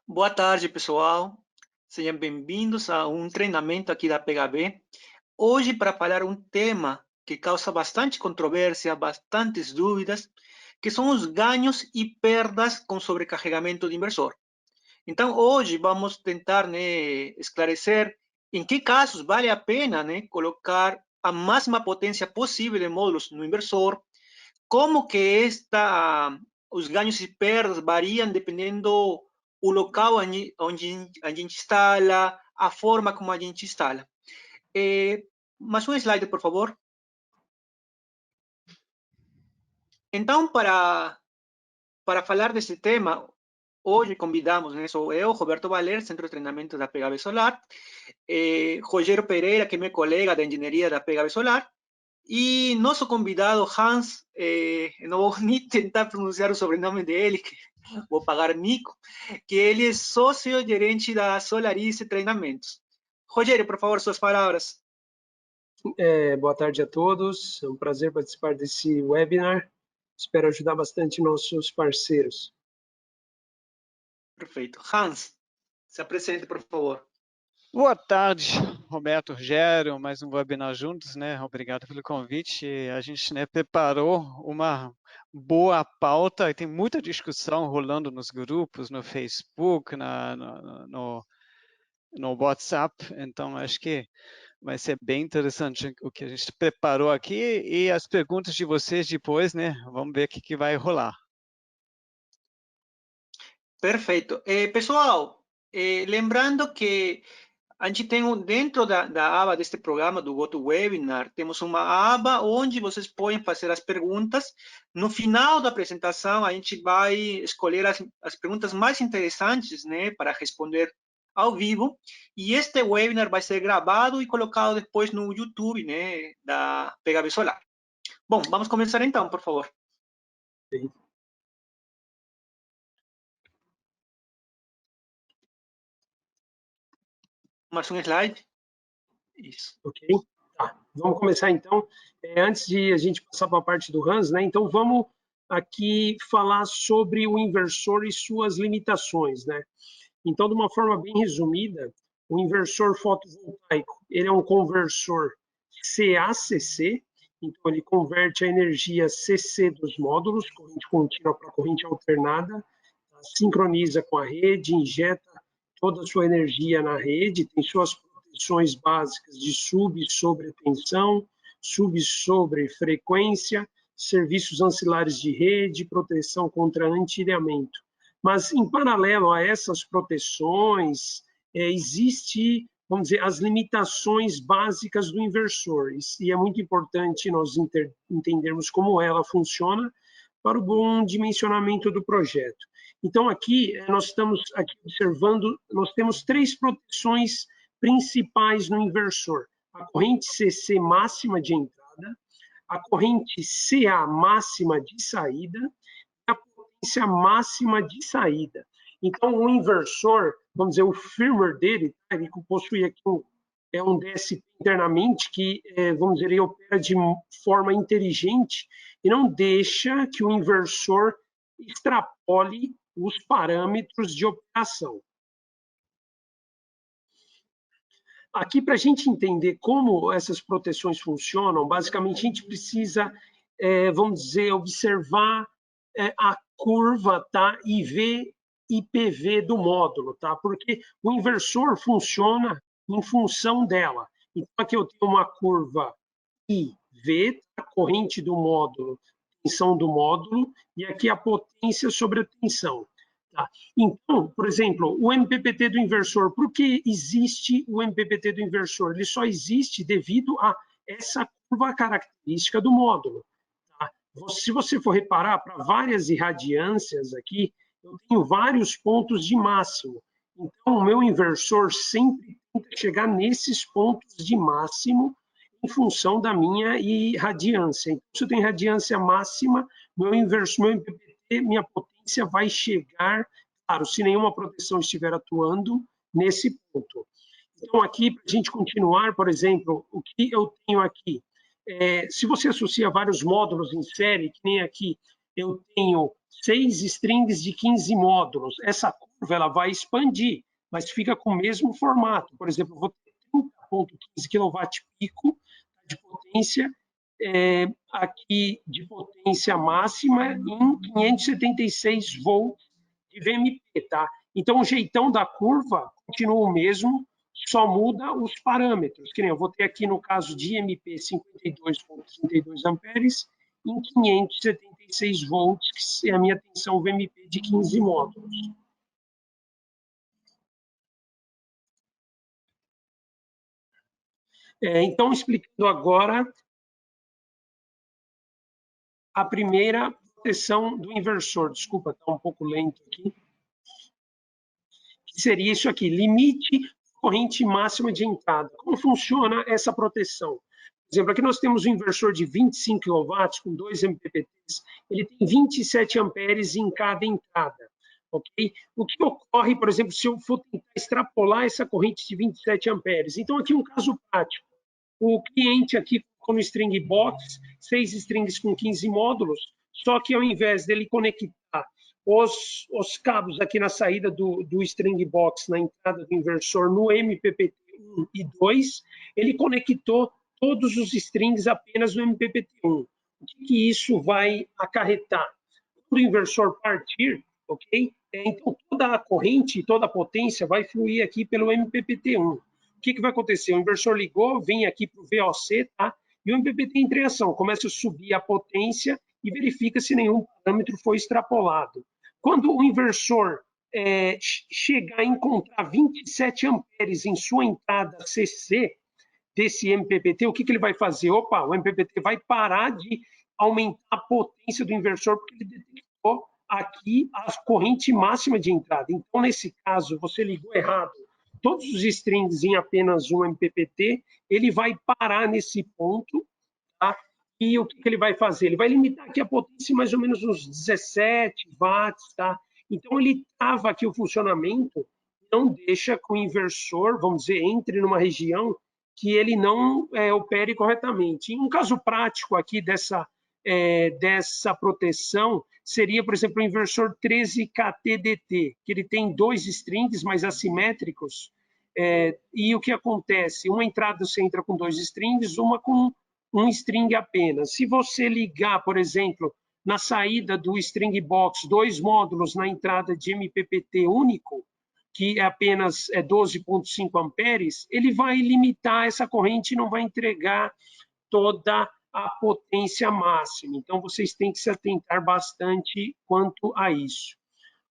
Boa tarde, pessoal. Sejam bem-vindos a um treinamento aqui da PHB. Hoje, para falar um tema que causa bastante controvérsia, bastantes dúvidas, que são os ganhos e perdas com sobrecarregamento de inversor. Então, hoje vamos tentar, esclarecer em que casos vale a pena, colocar a máxima potência possível de módulos no inversor, como que os ganhos e perdas variam dependendo o local onde a gente instala, a forma como a gente instala. Mais um slide, por favor. Então, para falar desse tema, hoje convidamos, sou eu, Roberto Valer, Centro de Treinamento da PHB Solar, Rogério Pereira, que é meu colega da engenharia da PHB Solar, e nosso convidado, Hans, não vou nem tentar pronunciar o sobrenome dele, que vou pagar mico, que ele é sócio-gerente da Solarice Treinamentos. Rogério, por favor, suas palavras. Boa tarde a todos, é um prazer participar desse webinar. Espero ajudar bastante nossos parceiros. Perfeito. Hans, se apresente, por favor. Boa tarde, Roberto, Rogério, mais um webinar juntos, Obrigado pelo convite. A gente, preparou uma boa pauta e tem muita discussão rolando nos grupos, no Facebook, no WhatsApp, então acho que vai ser bem interessante o que a gente preparou aqui e as perguntas de vocês depois, Vamos ver o que vai rolar. Perfeito. Pessoal, lembrando que a gente tem dentro da aba deste programa do GoToWebinar, temos uma aba onde vocês podem fazer as perguntas. No final da apresentação, a gente vai escolher as perguntas mais interessantes, para responder ao vivo. E este webinar vai ser gravado e colocado depois no YouTube, da PHB Solar. Bom, vamos começar então, por favor. Sim. Mais um slide. Isso. Ok? Tá. Vamos começar então. Antes de a gente passar para a parte do Hans, então vamos aqui falar sobre o inversor e suas limitações, Então, de uma forma bem resumida, o inversor fotovoltaico, ele é um conversor CACC, então ele converte a energia CC dos módulos, corrente contínua para corrente alternada, sincroniza com a rede, injeta toda a sua energia na rede, tem suas proteções básicas de sub e sobretensão, sub e sobrefrequência, serviços ancilares de rede, proteção contra antilhamento. Mas, em paralelo a essas proteções, existe, vamos dizer, as limitações básicas do inversor. E é muito importante nós entendermos como ela funciona para o bom dimensionamento do projeto. Então, aqui, nós estamos aqui observando, nós temos três proteções principais no inversor. A corrente CC máxima de entrada, a corrente CA máxima de saída, a potência máxima de saída. Então, o inversor, vamos dizer, o firmware dele, ele possui aqui um DSP internamente que, vamos dizer, ele opera de forma inteligente e não deixa que o inversor extrapole os parâmetros de operação. Aqui, para a gente entender como essas proteções funcionam, basicamente a gente precisa, vamos dizer, observar a curva, IV e PV do módulo, porque o inversor funciona em função dela. Então, aqui eu tenho uma curva IV, a corrente do módulo, tensão do módulo, e aqui a potência sobre a tensão. Então, por exemplo, o MPPT do inversor, por que existe o MPPT do inversor? Ele só existe devido a essa curva característica do módulo. Se você for reparar, para várias irradiâncias aqui, eu tenho vários pontos de máximo. Então, o meu inversor sempre tenta chegar nesses pontos de máximo em função da minha irradiância. Então, se eu tenho irradiância máxima, meu inversor, meu MPPT, minha potência vai chegar, claro, se nenhuma proteção estiver atuando, nesse ponto. Então, aqui, para a gente continuar, por exemplo, o que eu tenho aqui? Se você associa vários módulos em série, que nem aqui, eu tenho 6 strings de 15 módulos. Essa curva ela vai expandir, mas fica com o mesmo formato. Por exemplo, eu vou ter 30,15 kW de potência, aqui de potência máxima em 576 volts de VMP, tá? Então, o jeitão da curva continua o mesmo, só muda os parâmetros. Que nem eu vou ter aqui, no caso de MP, 52,32 amperes em 576 volts, que é a minha tensão VMP de 15 módulos. Então, explicando agora a primeira proteção do inversor. Desculpa, está um pouco lento aqui. Que seria isso aqui, limite corrente máxima de entrada. Como funciona essa proteção? Por exemplo, aqui nós temos um inversor de 25 kW com 2 MPPTs, ele tem 27 amperes em cada entrada. Okay? O que ocorre, por exemplo, se eu for tentar extrapolar essa corrente de 27 amperes? Então, aqui um caso prático. O cliente aqui com o string box, 6 strings com 15 módulos, só que ao invés dele conectar os cabos aqui na saída do string box, na entrada do inversor, no MPPT 1 e 2, ele conectou todos os strings apenas no MPPT 1. O que isso vai acarretar? Quando o inversor partir, ok? Então, toda a corrente, toda a potência vai fluir aqui pelo MPPT 1. O que vai acontecer? O inversor ligou, vem aqui para o VOC, tá? E o MPPT entra em ação, começa a subir a potência e verifica se nenhum parâmetro foi extrapolado. Quando o inversor chegar a encontrar 27 amperes em sua entrada CC desse MPPT, o que ele vai fazer? Opa, o MPPT vai parar de aumentar a potência do inversor porque ele detectou aqui a corrente máxima de entrada. Então, nesse caso, você ligou errado todos os strings em apenas um MPPT, ele vai parar nesse ponto, tá? E o que ele vai fazer? Ele vai limitar aqui a potência mais ou menos uns 17 watts, tá? Então, ele trava aqui o funcionamento, não deixa que o inversor, vamos dizer, entre numa região que ele não opere corretamente. Em um caso prático aqui dessa proteção, seria, por exemplo, o inversor 13KTDT, que ele tem 2 strings mais assimétricos, e o que acontece? Uma entrada você entra com 2 strings, uma com um string apenas. Se você ligar, por exemplo, na saída do string box, 2 módulos na entrada de MPPT único, que é apenas 12,5 amperes, ele vai limitar essa corrente e não vai entregar toda a potência máxima. Então, vocês têm que se atentar bastante quanto a isso.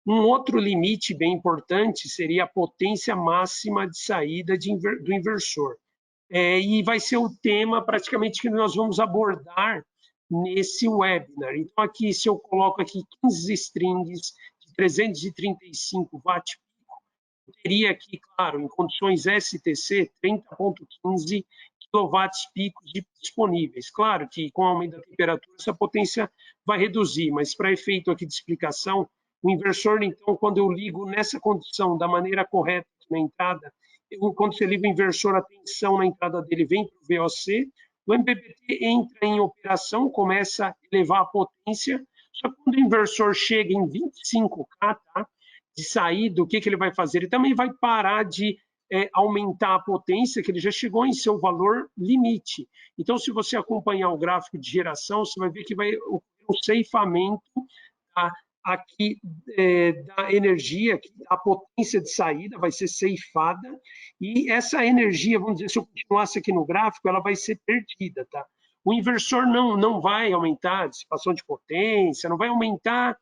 Um outro limite bem importante seria a potência máxima de saída do inversor. E vai ser o tema praticamente que nós vamos abordar nesse webinar. Então, aqui, se eu coloco aqui 15 strings de 335 watts, teria aqui, claro, em condições STC, 30,15 kW disponíveis. Claro que com o aumento da temperatura essa potência vai reduzir, mas para efeito aqui de explicação, o inversor, então, quando eu ligo nessa condição da maneira correta na entrada, quando você liga o inversor, a tensão na entrada dele vem para o VOC, o MPPT entra em operação, começa a elevar a potência, só que quando o inversor chega em 25K, tá? De saída, o que ele vai fazer? Ele também vai parar de aumentar a potência, que ele já chegou em seu valor limite. Então, se você acompanhar o gráfico de geração, você vai ver que vai ocorrer um ceifamento aqui da energia, a potência de saída vai ser ceifada, e essa energia, vamos dizer, se eu continuasse aqui no gráfico, ela vai ser perdida, tá? O inversor não vai aumentar a dissipação de potência, não vai aumentar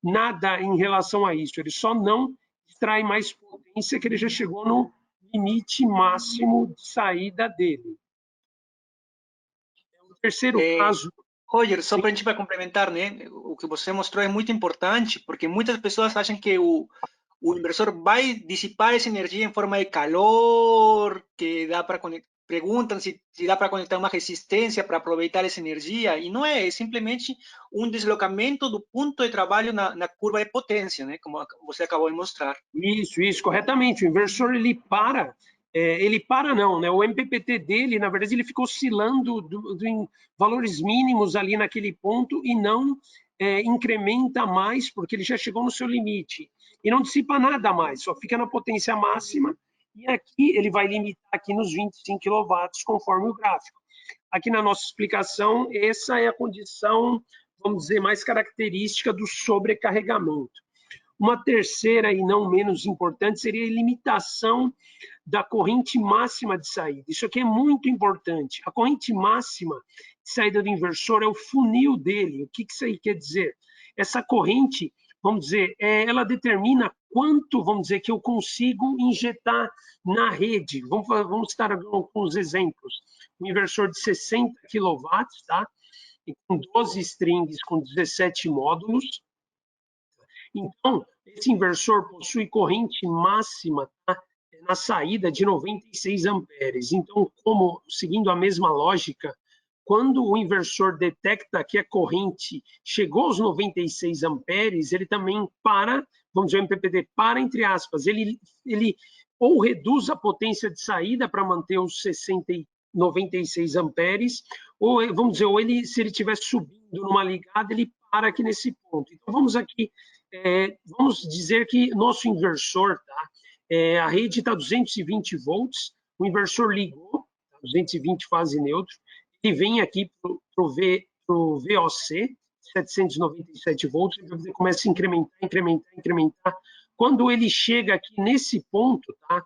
nada em relação a isso, ele só não extrai mais potência, que ele já chegou no limite máximo de saída dele. O terceiro caso... Roger, só para a gente complementar, né? O que você mostrou é muito importante, porque muitas pessoas acham que o inversor vai dissipar essa energia em forma de calor, que dá para conectar. Perguntam se dá para conectar uma resistência para aproveitar essa energia, e não é simplesmente um deslocamento do ponto de trabalho na curva de potência, né? Como você acabou de mostrar. Isso, corretamente. O inversor, ele para ele para não, né? O MPPT dele, na verdade, ele ficou oscilando em valores mínimos ali naquele ponto e não incrementa mais, porque ele já chegou no seu limite. E não dissipa nada mais, só fica na potência máxima. E aqui ele vai limitar aqui nos 25 kW, conforme o gráfico. Aqui na nossa explicação, essa é a condição, vamos dizer, mais característica do sobrecarregamento. Uma terceira e não menos importante seria a limitação da corrente máxima de saída. Isso aqui é muito importante. A corrente máxima de saída do inversor é o funil dele. O que isso aí quer dizer? Essa corrente, vamos dizer, ela determina quanto, vamos dizer, que eu consigo injetar na rede. Vamos citar alguns exemplos. Um inversor de 60 kW, tá? E com 12 strings, com 17 módulos. Então, esse inversor possui corrente máxima, tá, na saída de 96 amperes. Então, seguindo a mesma lógica, quando o inversor detecta que a corrente chegou aos 96 amperes, ele também para, vamos dizer, o MPPT para, entre aspas, ele ou reduz a potência de saída para manter os 96 amperes, ou vamos dizer, ou ele, se ele estiver subindo numa ligada, ele para aqui nesse ponto. Então, vamos dizer que nosso inversor, tá? A rede está 220 volts, o inversor ligou, 220 fase neutro, ele vem aqui para o VOC, 797 volts, ele começa a incrementar. Quando ele chega aqui nesse ponto, tá?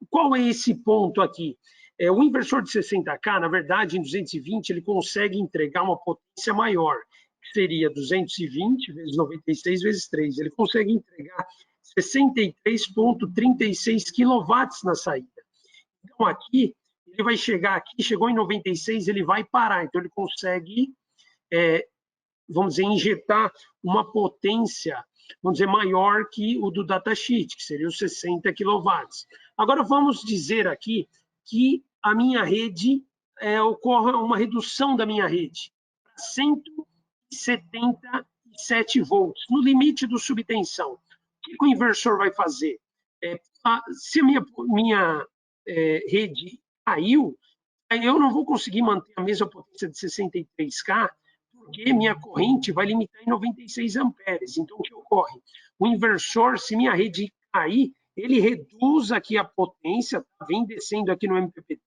Qual é esse ponto aqui? O inversor de 60K, na verdade, em 220, ele consegue entregar uma potência maior, que seria 220 vezes 96 vezes 3. Ele consegue entregar 63,36 kW na saída. Então, aqui, ele vai chegar aqui, chegou em 96, ele vai parar. Então, ele consegue, vamos dizer, injetar uma potência, vamos dizer, maior que o do datasheet, que seria os 60 kW. Agora, vamos dizer aqui que a minha rede, ocorre uma redução da minha rede para 177 volts, no limite do subtensão. O que o inversor vai fazer? Se a minha rede caiu, eu não vou conseguir manter a mesma potência de 63K, porque minha corrente vai limitar em 96 amperes. Então, o que ocorre? O inversor, se minha rede cair, ele reduz aqui a potência, vem descendo aqui no MPPT,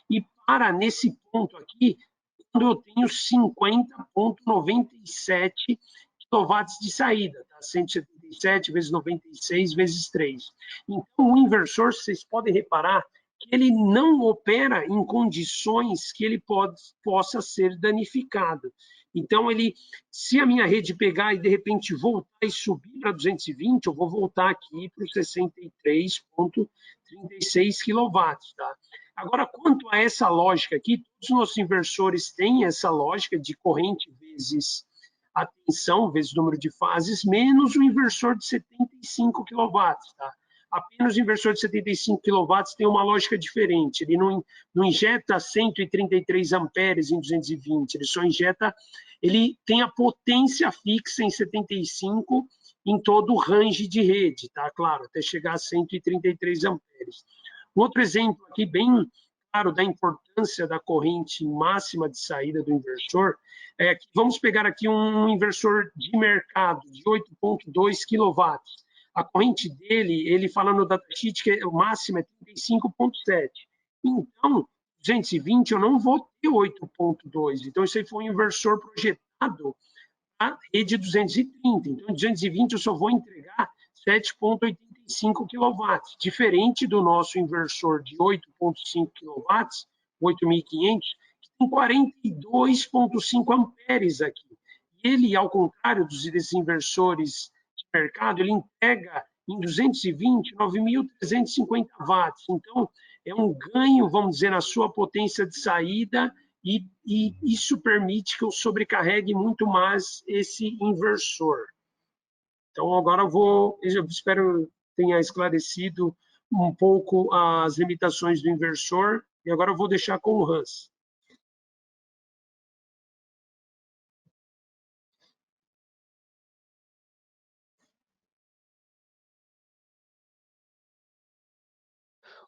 e para nesse ponto aqui, quando eu tenho 50,97 kW de saída, tá? 177 vezes 96 vezes 3. Então, o inversor, vocês podem reparar que ele não opera em condições que ele possa ser danificado. Então, se a minha rede pegar e de repente voltar e subir para 220, eu vou voltar aqui para os 63,36 kW. Tá? Agora, quanto a essa lógica aqui, todos os nossos inversores têm essa lógica de corrente vezes a tensão, vezes o número de fases, menos o inversor de 75 kW. Tá? Apenas o inversor de 75 kW tem uma lógica diferente. Ele não injeta 133 amperes em 220, ele tem a potência fixa em 75 em todo o range de rede, tá? Claro, até chegar a 133 amperes. Um outro exemplo aqui bem claro da importância da corrente máxima de saída do inversor é que vamos pegar aqui um inversor de mercado de 8,2 kW. A corrente dele, ele fala no datasheet que o máximo é 35,7. Então, 220 eu não vou ter 8,2. Então, isso aí foi um inversor projetado para rede 230. Então, 220 eu só vou entregar 7,85 kW, diferente do nosso inversor de 8,5 kW, 8.500, que tem 42,5 amperes aqui. Ele, ao contrário desses inversores de mercado, ele entrega em 220, 9.350 watts. Então, é um ganho, vamos dizer, na sua potência de saída e isso permite que eu sobrecarregue muito mais esse inversor. Então, agora eu espero tenha esclarecido um pouco as limitações do inversor, e agora eu vou deixar com o Hans.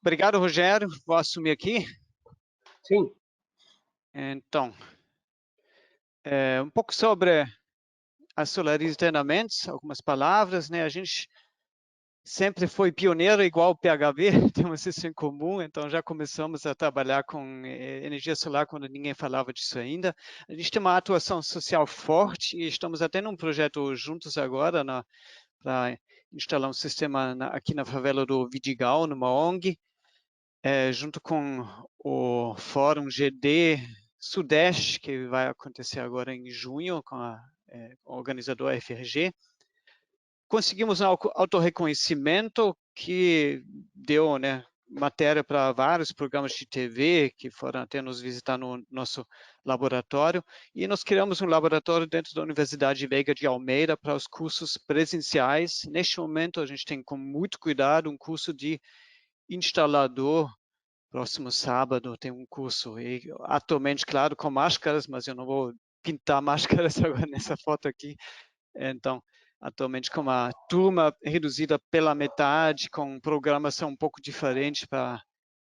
Obrigado, Rogério. Vou assumir aqui. Sim. Então, um pouco sobre a Solarize Treinamentos, algumas palavras, né? A gente sempre foi pioneiro igual o PHB, temos isso em comum, então já começamos a trabalhar com energia solar quando ninguém falava disso ainda. A gente tem uma atuação social forte e estamos até num projeto juntos agora para instalar um sistema aqui na favela do Vidigal, numa ONG, junto com o Fórum GD Sudeste, que vai acontecer agora em junho com o organizador FRG. Conseguimos um autorreconhecimento que deu, né, matéria para vários programas de TV que foram até nos visitar no nosso laboratório, e nós criamos um laboratório dentro da Universidade Veiga de Almeida para os cursos presenciais. Neste momento, a gente tem com muito cuidado um curso de instalador. Próximo sábado tem um curso, e atualmente, claro, com máscaras, mas eu não vou pintar máscaras agora nessa foto aqui. Então, atualmente com uma turma reduzida pela metade, com programação um pouco diferente para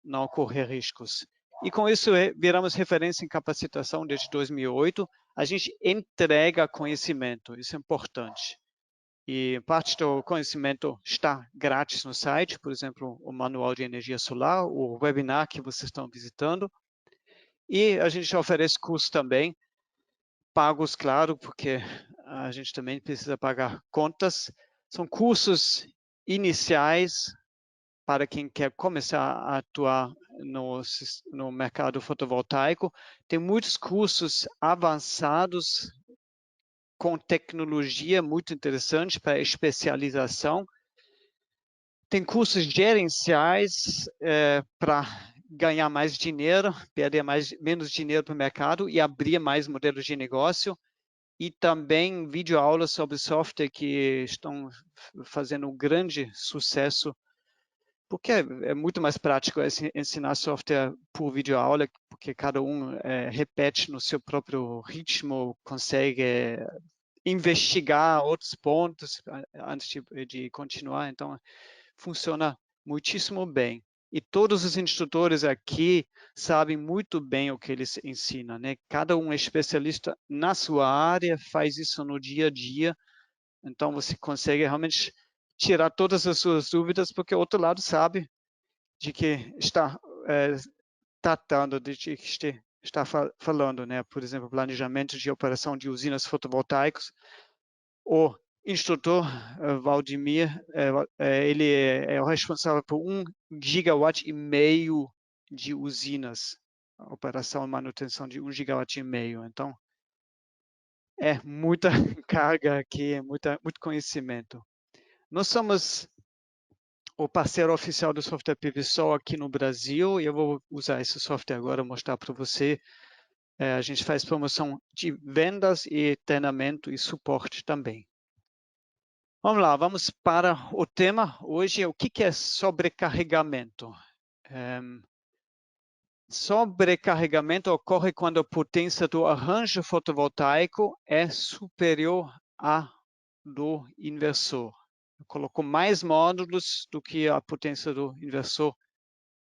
não correr riscos. E com isso, viramos referência em capacitação desde 2008. A gente entrega conhecimento, isso é importante. E parte do conhecimento está grátis no site, por exemplo, o Manual de Energia Solar, o webinar que vocês estão visitando. E a gente oferece cursos também, pagos, claro, porque a gente também precisa pagar contas. São cursos iniciais para quem quer começar a atuar no mercado fotovoltaico. Tem muitos cursos avançados com tecnologia muito interessante para especialização. Tem cursos gerenciais para ganhar mais dinheiro, perder menos dinheiro para o mercado e abrir mais modelos de negócio. E também videoaulas sobre software que estão fazendo um grande sucesso, porque é muito mais prático ensinar software por videoaula, porque cada um repete no seu próprio ritmo, consegue investigar outros pontos antes de continuar, então funciona muitíssimo bem. E todos os instrutores aqui sabem muito bem o que eles ensinam, né? Cada um é especialista na sua área, faz isso no dia a dia, então você consegue realmente tirar todas as suas dúvidas, porque o outro lado sabe de que está tratando, de que está falando, né? Por exemplo, planejamento de operação de usinas fotovoltaicas. O instrutor Valdemir, ele é o responsável por 1,5 gigawatt de usinas, a operação e manutenção de 1,5 gigawatt. Então, é muita carga aqui, é muito conhecimento. Nós somos o parceiro oficial do software PVSol aqui no Brasil, e eu vou usar esse software agora, mostrar para você. A gente faz promoção de vendas e treinamento e suporte também. Vamos lá, vamos para o tema hoje. O que é sobrecarregamento? Sobrecarregamento ocorre quando a potência do arranjo fotovoltaico é superior à do inversor. Eu coloco mais módulos do que a potência do inversor,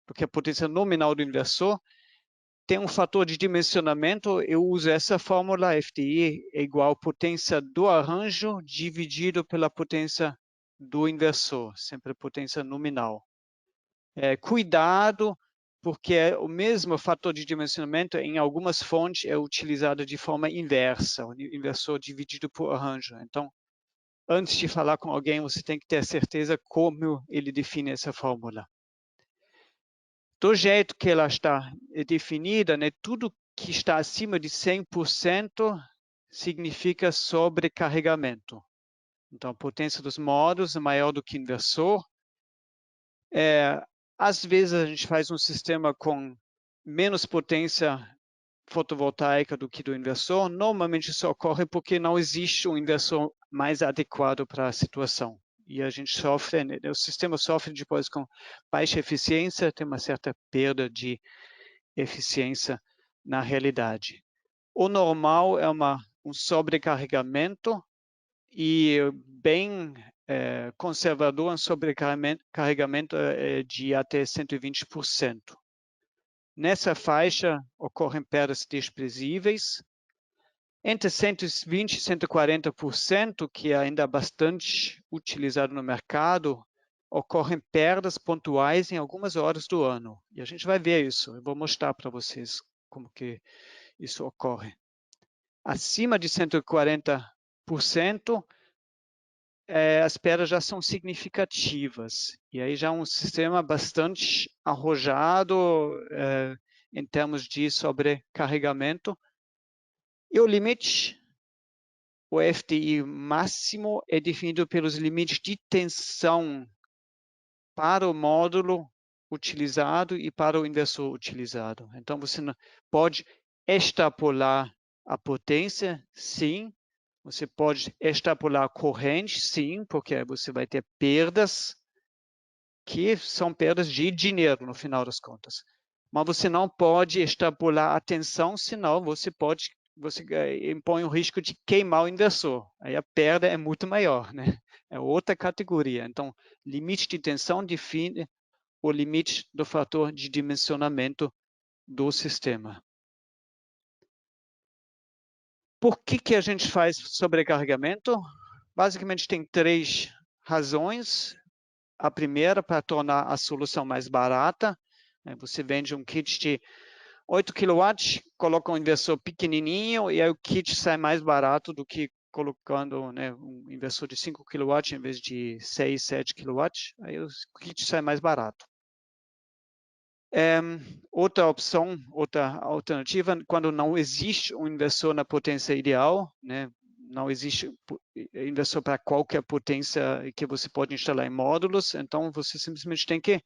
do que a potência nominal do inversor. Tem um fator de dimensionamento, eu uso essa fórmula, FDI é igual à potência do arranjo dividido pela potência do inversor, sempre potência nominal. Cuidado, porque o mesmo fator de dimensionamento em algumas fontes é utilizado de forma inversa, o inversor dividido por arranjo. Então, antes de falar com alguém, você tem que ter certeza como ele define essa fórmula. Do jeito que ela está definida, né, tudo que está acima de 100% significa sobrecarregamento. Então, a potência dos módulos é maior do que o inversor. Às vezes, a gente faz um sistema com menos potência fotovoltaica do que do inversor. Normalmente, isso ocorre porque não existe um inversor mais adequado para a situação. E a gente sofre, o sistema sofre depois com baixa eficiência, tem uma certa perda de eficiência na realidade. O normal é um sobrecarregamento e bem conservador em sobrecarregamento de até 120%. Nessa faixa ocorrem perdas desprezíveis. Entre 120% e 140%, que é ainda bastante utilizado no mercado, ocorrem perdas pontuais em algumas horas do ano. E a gente vai ver isso. Eu vou mostrar para vocês como que isso ocorre. Acima de 140%, as perdas já são significativas. E aí já é um sistema bastante arrojado em termos de sobrecarregamento. E o limite, o FTI máximo, é definido pelos limites de tensão para o módulo utilizado e para o inversor utilizado. Então, você pode extrapolar a potência, sim. Você pode extrapolar a corrente, sim, porque você vai ter perdas que são perdas de dinheiro, no final das contas. Mas você não pode extrapolar a tensão, senão você impõe o risco de queimar o inversor. Aí a perda é muito maior, né? É outra categoria. Então, limite de tensão define o limite do fator de dimensionamento do sistema. Por que a gente faz sobrecarregamento? Basicamente, tem 3 razões. A primeira, para tornar a solução mais barata. Você vende um kit de 8 kW, coloca um inversor pequenininho e aí o kit sai mais barato do que colocando um inversor de 5 kW em vez de 6, 7 kW. Aí o kit sai mais barato. Outra opção, outra alternativa, quando não existe um inversor na potência ideal, não existe inversor para qualquer potência que você pode instalar em módulos, então você simplesmente tem que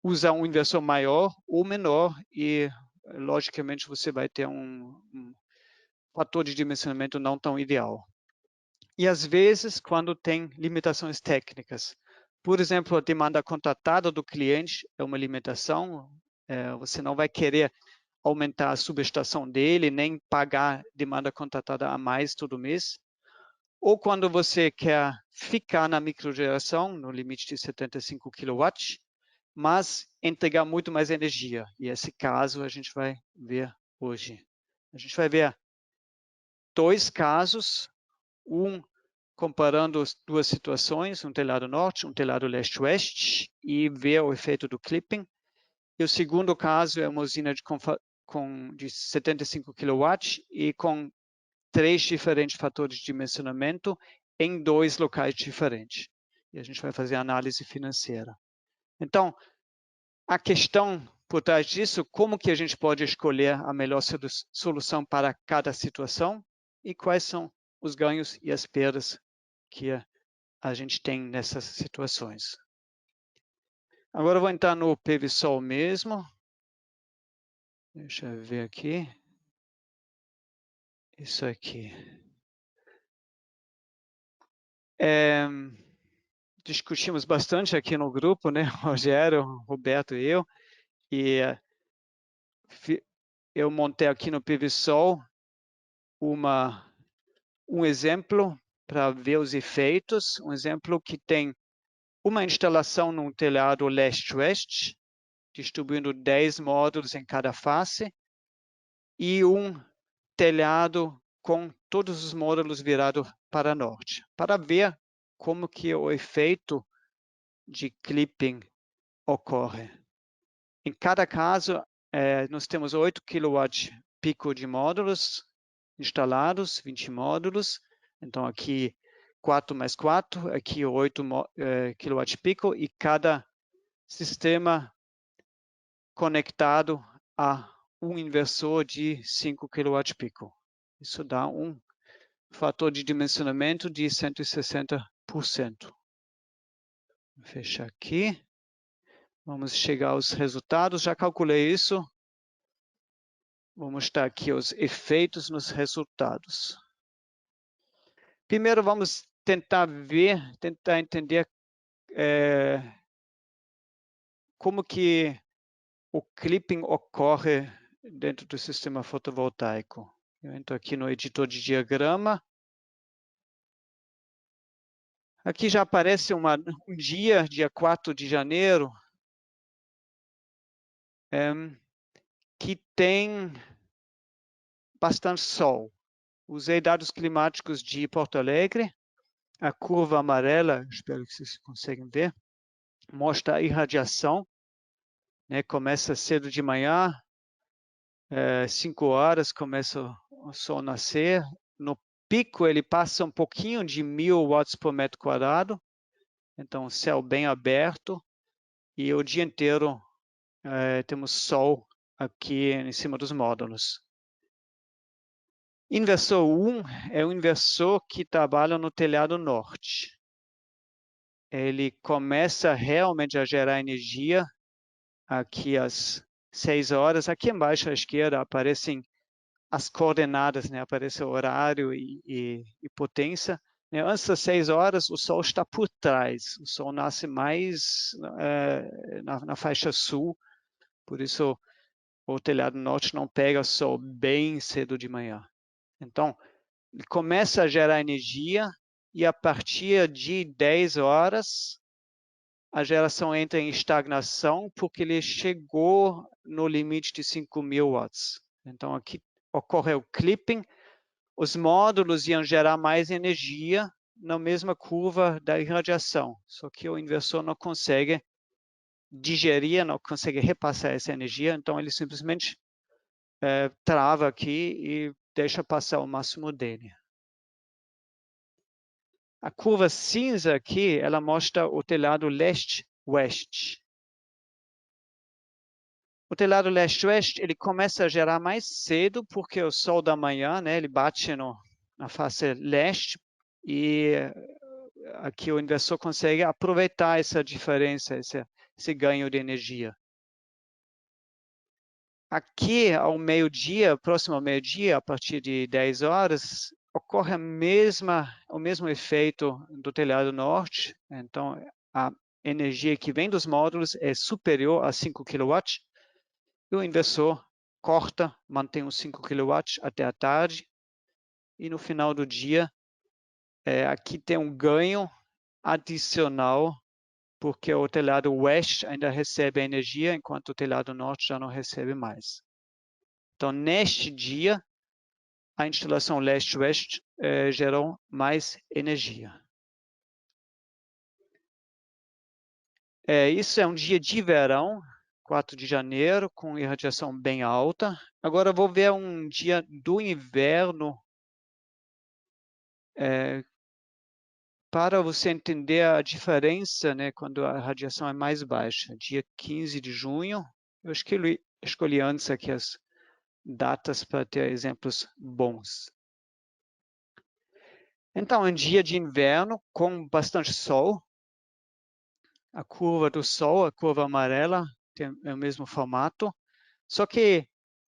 usar um inversor maior ou menor e, logicamente, você vai ter um fator de dimensionamento não tão ideal. E, às vezes, quando tem limitações técnicas. Por exemplo, a demanda contratada do cliente é uma limitação. Você não vai querer aumentar a subestação dele, nem pagar demanda contratada a mais todo mês. Ou quando você quer ficar na microgeração, no limite de 75 kW, mas entregar muito mais energia. E esse caso a gente vai ver hoje. A gente vai ver 2 casos, comparando as 2 situações, um telhado norte, um telhado leste-oeste, e ver o efeito do clipping. E o segundo caso é uma usina de 75 kW e com 3 diferentes fatores de dimensionamento em 2 locais diferentes. E a gente vai fazer análise financeira. Então, a questão por trás disso, como que a gente pode escolher a melhor solução para cada situação e quais são os ganhos e as perdas que a gente tem nessas situações. Agora eu vou entrar no PVSol mesmo. Deixa eu ver aqui. Isso aqui. Discutimos bastante aqui no grupo, né? Rogério, Roberto e eu. E eu montei aqui no PVSol um exemplo para ver os efeitos. Um exemplo que tem uma instalação num telhado leste-oeste, distribuindo 10 módulos em cada face, e um telhado com todos os módulos virados para norte, para ver como que o efeito de clipping ocorre. Em cada caso, nós temos 8 kW pico de módulos instalados, 20 módulos. Então, aqui 4 mais 4, aqui 8 kW pico, e cada sistema conectado a um inversor de 5 kW pico. Isso dá um fator de dimensionamento de 160%. Vou fechar aqui. Vamos chegar aos resultados. Já calculei isso. Vou mostrar aqui os efeitos nos resultados. Primeiro, vamos tentar entender como que o clipping ocorre dentro do sistema fotovoltaico. Eu entro aqui no editor de diagrama. Aqui já aparece um dia 4 de janeiro, que tem bastante sol. Usei dados climáticos de Porto Alegre. A curva amarela, espero que vocês conseguem ver, mostra a irradiação, né? Começa cedo de manhã, 5 horas, começa o sol nascer. No pico, ele passa um pouquinho de 1000 watts por metro quadrado, então céu bem aberto, e o dia inteiro temos sol aqui em cima dos módulos. Inversor 1 é um inversor que trabalha no telhado norte. Ele começa realmente a gerar energia aqui às 6 horas. Aqui embaixo à esquerda aparecem as coordenadas, né? Aparece o horário e potência. Antes das 6 horas, o Sol está por trás. O Sol nasce mais na faixa sul, por isso o telhado norte não pega o Sol bem cedo de manhã. Então, ele começa a gerar energia e a partir de 10 horas, a geração entra em estagnação porque ele chegou no limite de 5.000 watts. Então, aqui ocorre o clipping, os módulos iam gerar mais energia na mesma curva da irradiação, só que o inversor não consegue digerir, não consegue repassar essa energia, então ele simplesmente trava aqui e deixa passar o máximo dele. A curva cinza aqui, ela mostra o telhado leste-oeste. O telhado leste-oeste, ele começa a gerar mais cedo, porque o sol da manhã, né, ele bate na face leste, e aqui o inversor consegue aproveitar essa diferença, esse ganho de energia. Aqui, ao meio-dia, próximo ao meio-dia, a partir de 10 horas, ocorre o mesmo efeito do telhado norte. Então, a energia que vem dos módulos é superior a 5 kW. E o inversor corta, mantém os 5 kW até a tarde. E no final do dia, aqui tem um ganho adicional, porque o telhado oeste ainda recebe a energia, enquanto o telhado norte já não recebe mais. Então, neste dia, a instalação leste-oeste gerou mais energia. Isso é um dia de verão, 4 de janeiro, com irradiação bem alta. Agora vou ver um dia do inverno, para você entender a diferença, né, quando a radiação é mais baixa. Dia 15 de junho, eu escolhi antes aqui as datas para ter exemplos bons. Então, um dia de inverno com bastante sol. A curva do sol, a curva amarela, tem o mesmo formato. Só que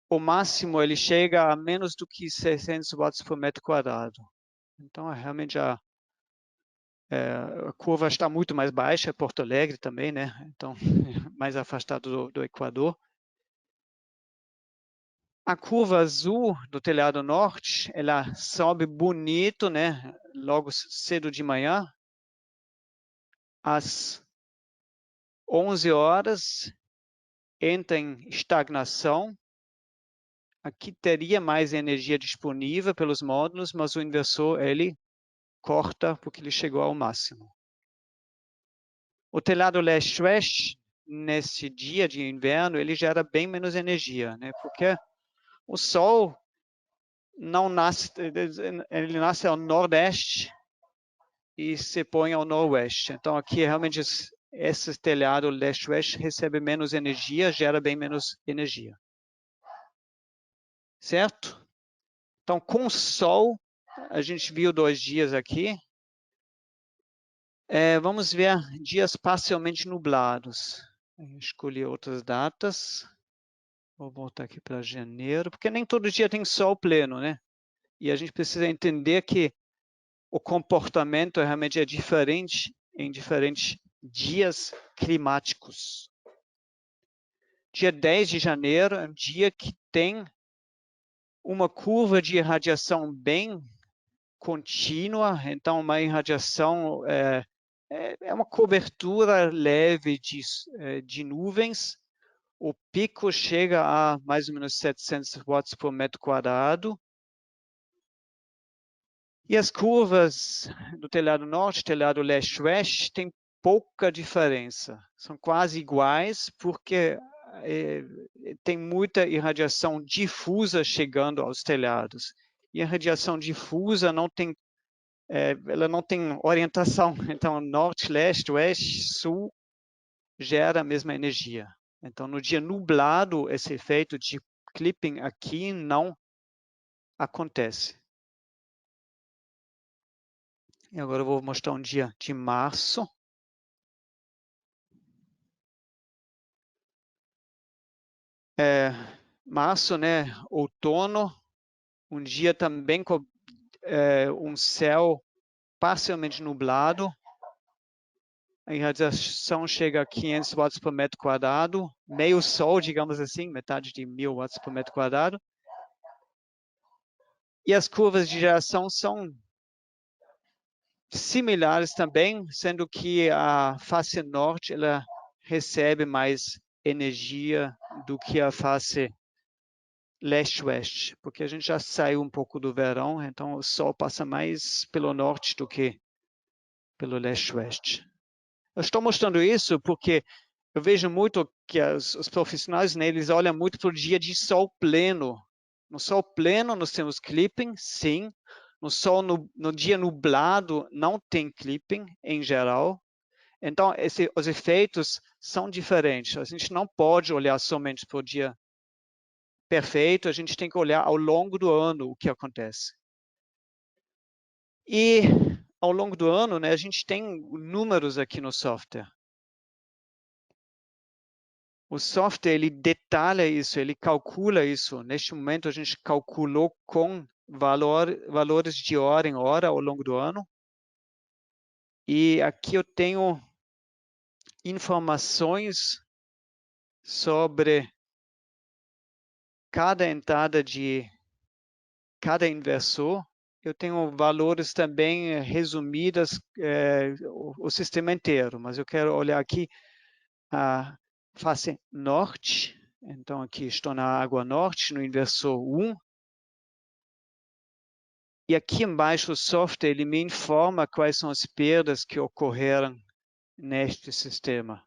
o máximo ele chega a menos do que 600 watts por metro quadrado. Então, realmente a curva está muito mais baixa, Porto Alegre também, né? Então, mais afastado do Equador. A curva azul do telhado norte, ela sobe bonito, né? Logo cedo de manhã, às 11 horas, entra em estagnação. Aqui teria mais energia disponível pelos módulos, mas o inversor ele corta porque ele chegou ao máximo. O telhado leste-oeste, nesse dia de inverno, ele gera bem menos energia, né? Porque o sol não nasce, ele nasce ao nordeste e se põe ao noroeste. Então aqui realmente esse telhado leste-oeste recebe menos energia, gera bem menos energia. Certo? Então com o sol, a gente viu 2 dias aqui. Vamos ver dias parcialmente nublados. Escolhi outras datas. Vou voltar aqui para janeiro, porque nem todo dia tem sol pleno, né? E a gente precisa entender que o comportamento realmente é diferente em diferentes dias climáticos. Dia 10 de janeiro é um dia que tem uma curva de irradiação bem contínua, então uma irradiação é uma cobertura leve de nuvens. O pico chega a mais ou menos 700 watts por metro quadrado. E as curvas do telhado norte, telhado leste-oeste, tem pouca diferença. São quase iguais, porque tem muita irradiação difusa chegando aos telhados. E a radiação difusa ela não tem orientação. Então, norte, leste, oeste, sul gera a mesma energia. Então, no dia nublado, esse efeito de clipping aqui não acontece. E agora eu vou mostrar um dia de março. Março, né? Outono. Um dia também com um céu parcialmente nublado. A irradiação chega a 500 watts por metro quadrado. Meio sol, digamos assim, metade de 1000 watts por metro quadrado. E as curvas de geração são similares também, sendo que a face norte ela recebe mais energia do que a face leste-oeste, porque a gente já saiu um pouco do verão, então o sol passa mais pelo norte do que pelo leste-oeste. Eu estou mostrando isso porque eu vejo muito que os profissionais, né, eles olham muito para o dia de sol pleno. No sol pleno nós temos clipping, sim. No dia nublado não tem clipping em geral. Então, os efeitos são diferentes. A gente não pode olhar somente para o dia perfeito, a gente tem que olhar ao longo do ano o que acontece. E ao longo do ano, né, a gente tem números aqui no software. O software, ele detalha isso, ele calcula isso. Neste momento, a gente calculou com valores de hora em hora ao longo do ano. E aqui eu tenho informações sobre cada entrada de cada inversor. Eu tenho valores também resumidos, o sistema inteiro, mas eu quero olhar aqui a face norte. Então, aqui estou na água norte, no inversor 1. E aqui embaixo o software ele me informa quais são as perdas que ocorreram neste sistema.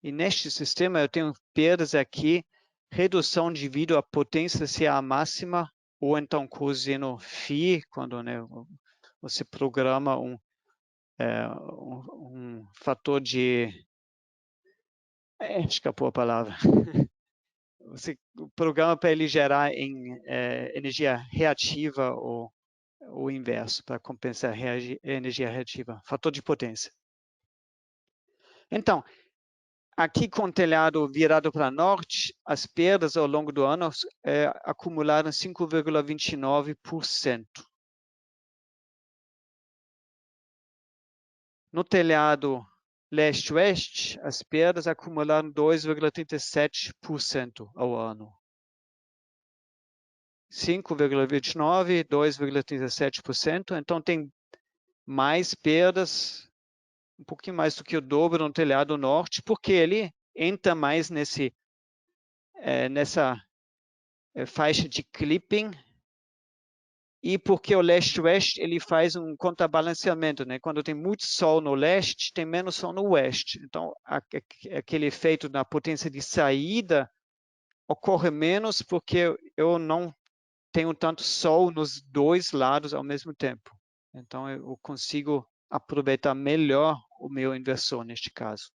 E neste sistema eu tenho perdas aqui, redução devido à potência CA máxima, ou então cosseno φ, quando, né, você programa um fator de... escapou a palavra. Você programa para ele gerar em energia reativa ou o inverso, para compensar energia reativa, fator de potência. Então, aqui com o telhado virado para norte, as perdas ao longo do ano acumularam 5,29%. No telhado leste-oeste, as perdas acumularam 2,37% ao ano. 5,29%, 2,37%. Então, tem mais perdas, um pouquinho mais do que o dobro no telhado norte, porque ele entra mais nessa faixa de clipping, e porque o leste-oeste ele faz um contrabalanceamento, né? Quando tem muito sol no leste, tem menos sol no oeste. Então, aquele efeito na potência de saída ocorre menos porque eu não tenho tanto sol nos dois lados ao mesmo tempo. Então, eu consigo aproveitar melhor o meu inversor neste caso.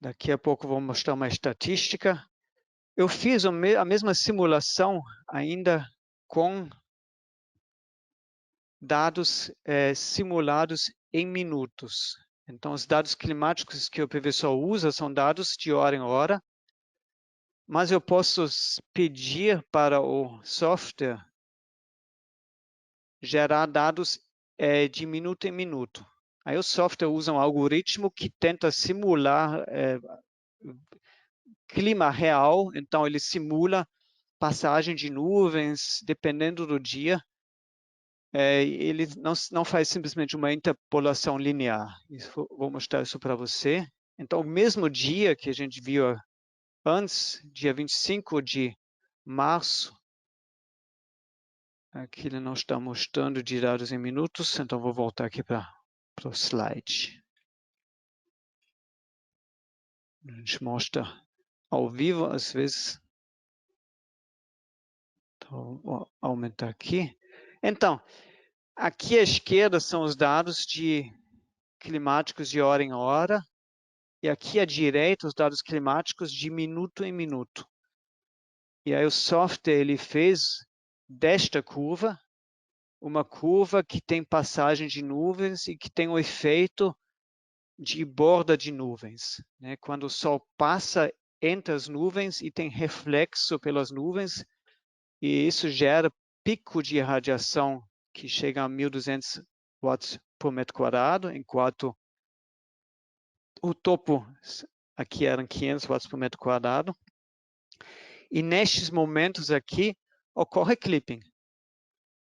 Daqui a pouco vou mostrar uma estatística. Eu fiz a mesma simulação ainda com dados simulados em minutos. Então, os dados climáticos que o PVSol usa são dados de hora em hora, mas eu posso pedir para o software gerar dados de minuto em minuto. Aí o software usa um algoritmo que tenta simular clima real, então ele simula passagem de nuvens, dependendo do dia. Ele não faz simplesmente uma interpolação linear. Vou mostrar isso para você. Então, o mesmo dia que a gente viu antes, dia 25 de março, aqui ele não está mostrando de dados em minutos, então vou voltar aqui para o slide. A gente mostra ao vivo, às vezes. Então, vou aumentar aqui. Então, aqui à esquerda são os dados climáticos de hora em hora, e aqui à direita os dados climáticos de minuto em minuto. E aí o software ele fez desta curva uma curva que tem passagem de nuvens e que tem o efeito de borda de nuvens, né? Quando o Sol passa entre as nuvens e tem reflexo pelas nuvens, e isso gera pico de radiação que chega a 1.200 watts por metro quadrado, enquanto o topo aqui eram 500 watts por metro quadrado. E nestes momentos aqui ocorre clipping.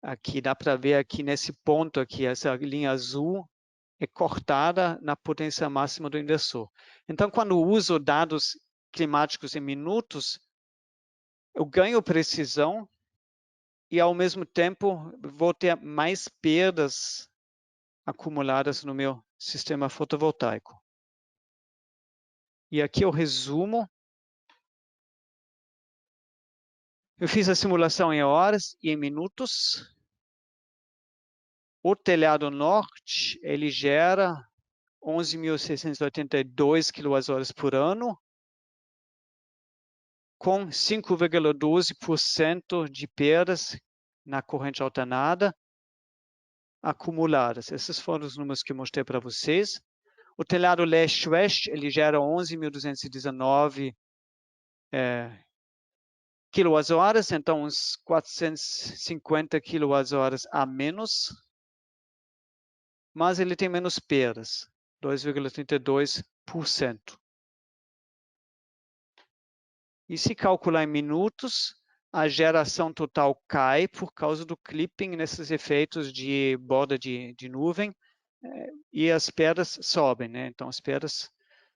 Aqui dá para ver aqui nesse ponto aqui, essa linha azul é cortada na potência máxima do inversor. Então, quando uso dados climáticos em minutos, eu ganho precisão e, ao mesmo tempo, vou ter mais perdas acumuladas no meu sistema fotovoltaico. E aqui eu resumo. Eu fiz a simulação em horas e em minutos. O telhado norte, ele gera 11.682 kWh por ano, com 5,12% de perdas na corrente alternada acumuladas. Esses foram os números que eu mostrei para vocês. O telhado leste-oeste, ele gera 11.219 kWh, então uns 450 kWh a menos, mas ele tem menos perdas, 2,32%. E se calcular em minutos, a geração total cai por causa do clipping nesses efeitos de borda de nuvem, e as perdas sobem, né? Então, as perdas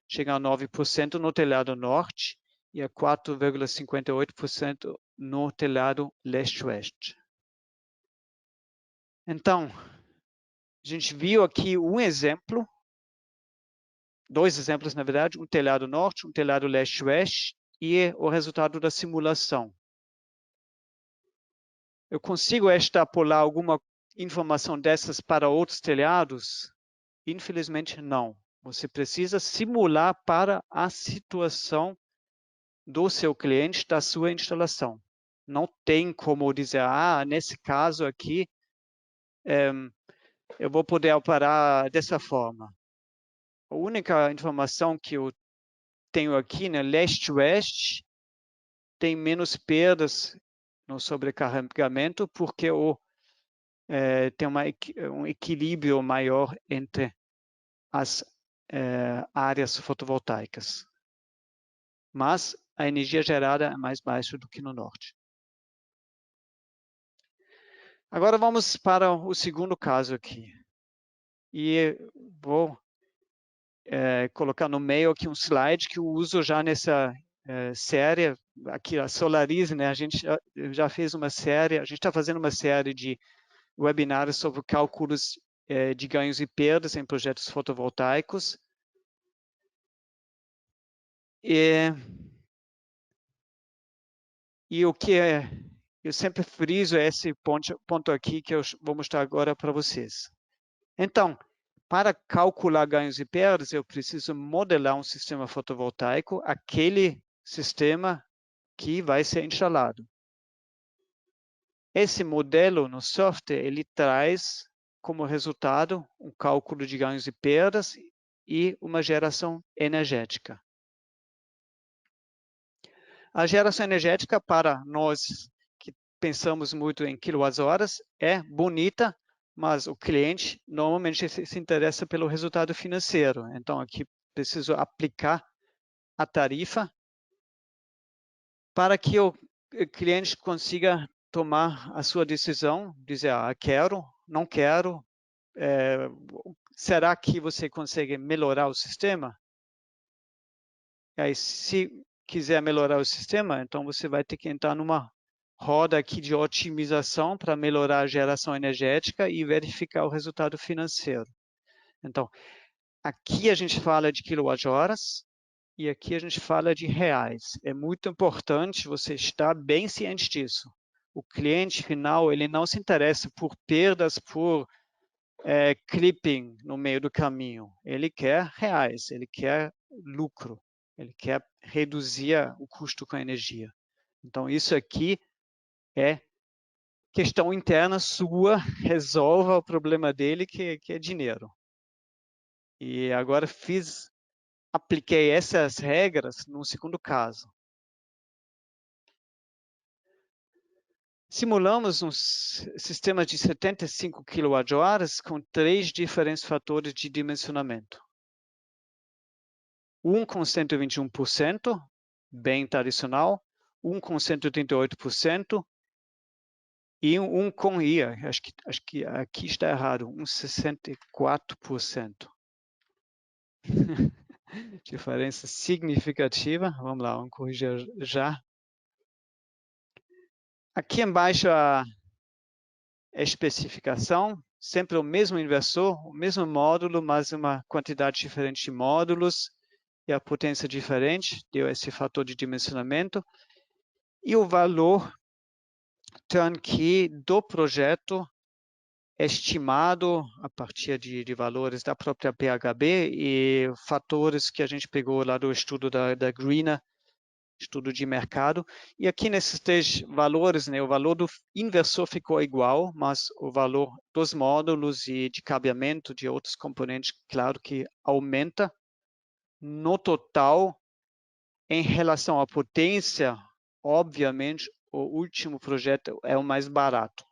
chegam a 9% no telhado norte e a 4,58% no telhado leste-oeste. Então, a gente viu aqui um exemplo, dois exemplos, na verdade, um telhado norte, um telhado leste-oeste, e o resultado da simulação. Eu consigo extrapolar alguma informação dessas para outros telhados? Infelizmente, não. Você precisa simular para a situação do seu cliente, da sua instalação. Não tem como dizer, nesse caso aqui, eu vou poder operar dessa forma. A única informação que eu tenho aqui, né, leste-oeste, tem menos perdas no sobrecarregamento, porque tem um equilíbrio maior entre as áreas fotovoltaicas. Mas a energia gerada é mais baixa do que no norte. Agora vamos para o segundo caso aqui. E vou colocar no meio aqui um slide que eu uso já nessa série, aqui a Solarize, né? A gente já fez uma série, a gente está fazendo uma série de webinários sobre cálculos de ganhos e perdas em projetos fotovoltaicos. E o que eu sempre friso esse ponto aqui que eu vou mostrar agora para vocês. Então, para calcular ganhos e perdas, eu preciso modelar um sistema fotovoltaico, aquele sistema que vai ser instalado. Esse modelo no software, ele traz como resultado um cálculo de ganhos e perdas e uma geração energética. A geração energética, para nós que pensamos muito em quilowatts-horas, é bonita, mas o cliente normalmente se interessa pelo resultado financeiro. Então, aqui preciso aplicar a tarifa para que o cliente consiga tomar a sua decisão, dizer, quero, não quero, será que você consegue melhorar o sistema? E aí, se quiser melhorar o sistema, então você vai ter que entrar numa roda aqui de otimização para melhorar a geração energética e verificar o resultado financeiro. Então, aqui a gente fala de quilowatt-horas e aqui a gente fala de reais. É muito importante você estar bem ciente disso. O cliente final, ele não se interessa por perdas, por clipping no meio do caminho. Ele quer reais, ele quer lucro, ele quer reduzir o custo com a energia. Então, isso aqui é questão interna sua, resolva o problema dele, que é dinheiro. E agora apliquei essas regras no segundo caso. Simulamos um sistema de 75 kWh com 3 diferentes fatores de dimensionamento. Um com 121%, bem tradicional, um com 138% e um com IA, acho que aqui está errado, um 64%. Diferença significativa, vamos lá, vamos corrigir já. Aqui embaixo a especificação, sempre o mesmo inversor, o mesmo módulo, mas uma quantidade diferente de módulos e a potência diferente, deu esse fator de dimensionamento. E o valor turnkey do projeto estimado a partir de valores da própria PHB e fatores que a gente pegou lá do estudo da Greener, estudo de mercado. E aqui nesses 3 valores, né, o valor do inversor ficou igual, mas o valor dos módulos e de cabeamento de outros componentes, claro que aumenta. No total, em relação à potência, obviamente, o último projeto é o mais barato.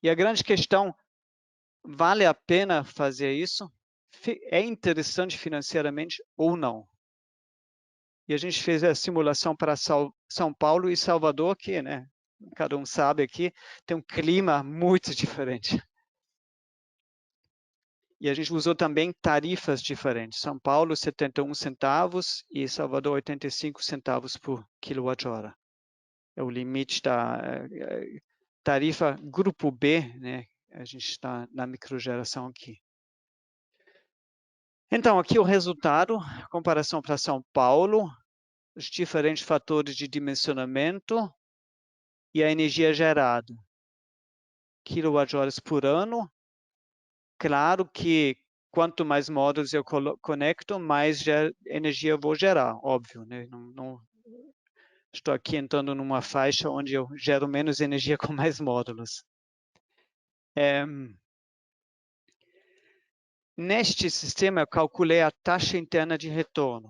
E a grande questão, vale a pena fazer isso? É interessante financeiramente ou não? E a gente fez a simulação para São Paulo e Salvador, que, né, cada um sabe aqui, tem um clima muito diferente. E a gente usou também tarifas diferentes. São Paulo, 71 centavos e Salvador, 85 centavos por quilowatt-hora. É o limite da tarifa grupo B, né? A gente está na microgeração aqui. Então, aqui o resultado, comparação para São Paulo, os diferentes fatores de dimensionamento e a energia gerada. Quilowatt-horas por ano. Claro que quanto mais módulos eu conecto, mais energia eu vou gerar, óbvio, né? Não estou aqui entrando numa faixa onde eu gero menos energia com mais módulos. Neste sistema, eu calculei a taxa interna de retorno.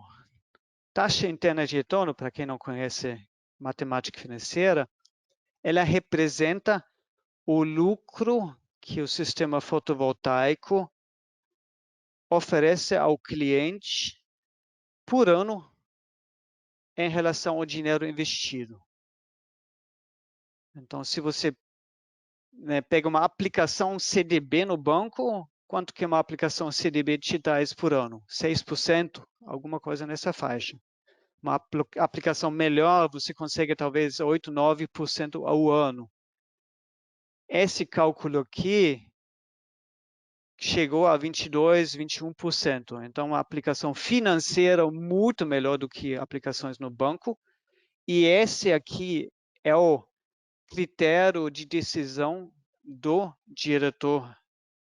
Taxa interna de retorno, para quem não conhece matemática financeira, ela representa o lucro que o sistema fotovoltaico oferece ao cliente por ano em relação ao dinheiro investido. Então, se você pega uma aplicação CDB no banco, quanto que uma aplicação CDB te traz por ano? 6%, alguma coisa nessa faixa. Uma aplicação melhor, você consegue talvez 8%, 9% ao ano. Esse cálculo aqui chegou a 22%, 21%. Então, uma aplicação financeira muito melhor do que aplicações no banco. E esse aqui é o critério de decisão do diretor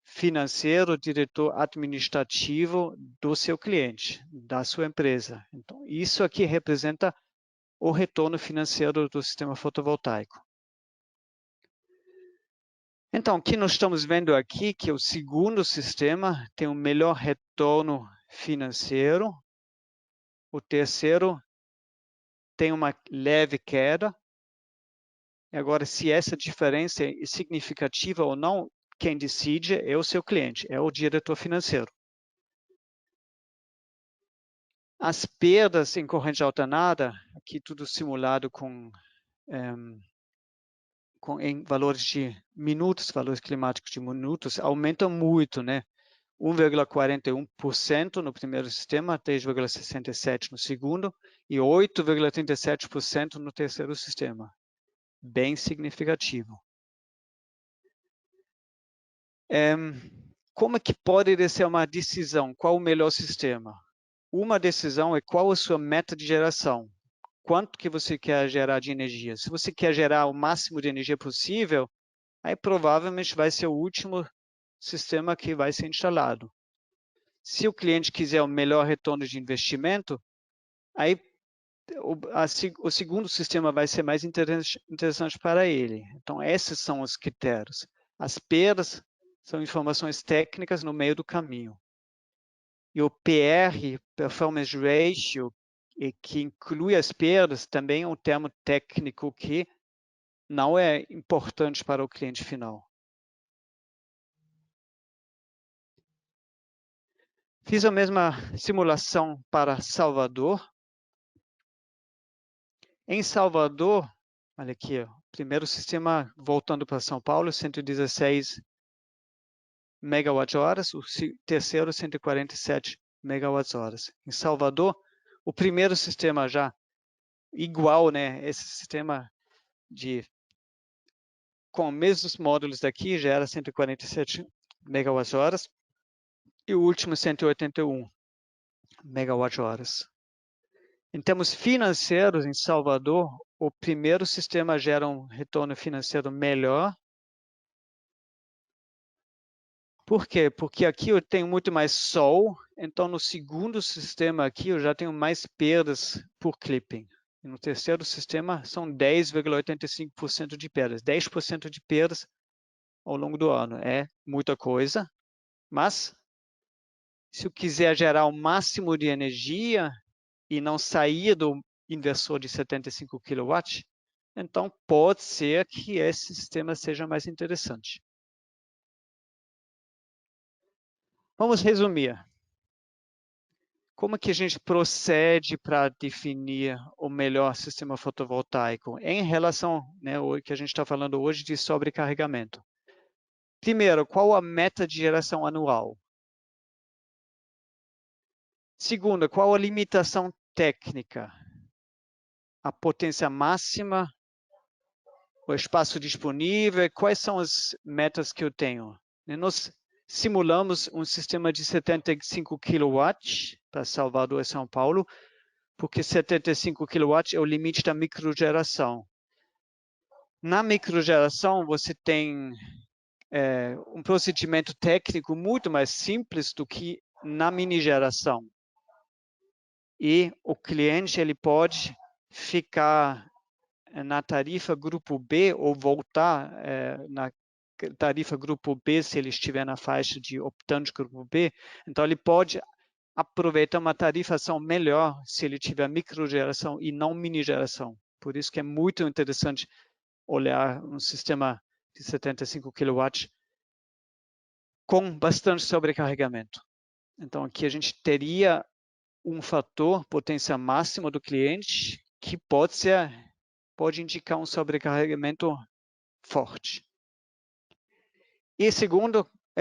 financeiro, diretor administrativo do seu cliente, da sua empresa. Então, isso aqui representa o retorno financeiro do sistema fotovoltaico. Então, o que nós estamos vendo aqui, que o segundo sistema tem um melhor retorno financeiro, o terceiro tem uma leve queda. Agora, se essa diferença é significativa ou não, quem decide é o seu cliente, é o diretor financeiro. As perdas em corrente alternada, aqui tudo simulado em valores de minutos, valores climáticos de minutos, aumentam muito, né? 1,41% no primeiro sistema, 3,67% no segundo e 8,37% no terceiro sistema. Bem significativo. Como é que pode ser uma decisão? Qual o melhor sistema? Uma decisão é qual a sua meta de geração. Quanto que você quer gerar de energia? Se você quer gerar o máximo de energia possível, aí provavelmente vai ser o último sistema que vai ser instalado. Se o cliente quiser o melhor retorno de investimento, aí o segundo sistema vai ser mais interessante para ele. Então, esses são os critérios. As perdas são informações técnicas no meio do caminho. E o PR, Performance Ratio, que inclui as perdas, também é um termo técnico que não é importante para o cliente final. Fiz a mesma simulação para Salvador. Em Salvador, olha aqui, ó, primeiro sistema voltando para São Paulo, 116 megawatt-horas, o terceiro 147 megawatt-horas. Em Salvador, o primeiro sistema já igual, né? Esse sistema com os mesmos módulos daqui já era 147 megawatt-horas e o último 181 megawatt-horas. Em termos financeiros, em Salvador, o primeiro sistema gera um retorno financeiro melhor. Por quê? Porque aqui eu tenho muito mais sol, então no segundo sistema aqui eu já tenho mais perdas por clipping. E no terceiro sistema são 10,85% de perdas. 10% de perdas ao longo do ano. É muita coisa, mas se eu quiser gerar o máximo de energia e não sair do inversor de 75 kW, então pode ser que esse sistema seja mais interessante. Vamos resumir. Como que a gente procede para definir o melhor sistema fotovoltaico em relação, né, ao que a gente está falando hoje de sobrecarregamento? Primeiro, qual a meta de geração anual? Segundo, qual a limitação técnica? A potência máxima, o espaço disponível, quais são as metas que eu tenho? Nós simulamos um sistema de 75 kW para Salvador e São Paulo, porque 75 kW é o limite da microgeração. Na microgeração, você tem um procedimento técnico muito mais simples do que na minigeração. E o cliente ele pode ficar na tarifa grupo B ou voltar na tarifa grupo B se ele estiver na faixa de optante grupo B. Então, ele pode aproveitar uma tarifação melhor se ele tiver microgeração e não minigeração. Por isso que é muito interessante olhar um sistema de 75 kW com bastante sobrecarregamento. Então, aqui a gente teria um fator potência máxima do cliente que pode indicar um sobrecarregamento forte. E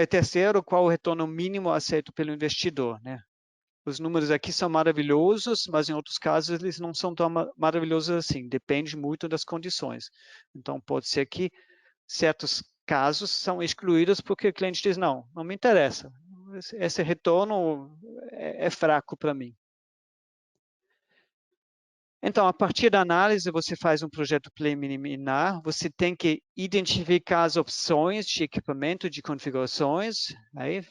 terceiro, qual o retorno mínimo aceito pelo investidor, né? Os números aqui são maravilhosos, mas em outros casos eles não são tão maravilhosos assim. Depende muito das condições. Então, pode ser que certos casos são excluídos porque o cliente diz, não me interessa. Esse retorno é fraco para mim. Então, a partir da análise, você faz um projeto preliminar, você tem que identificar as opções de equipamento, de configurações, aí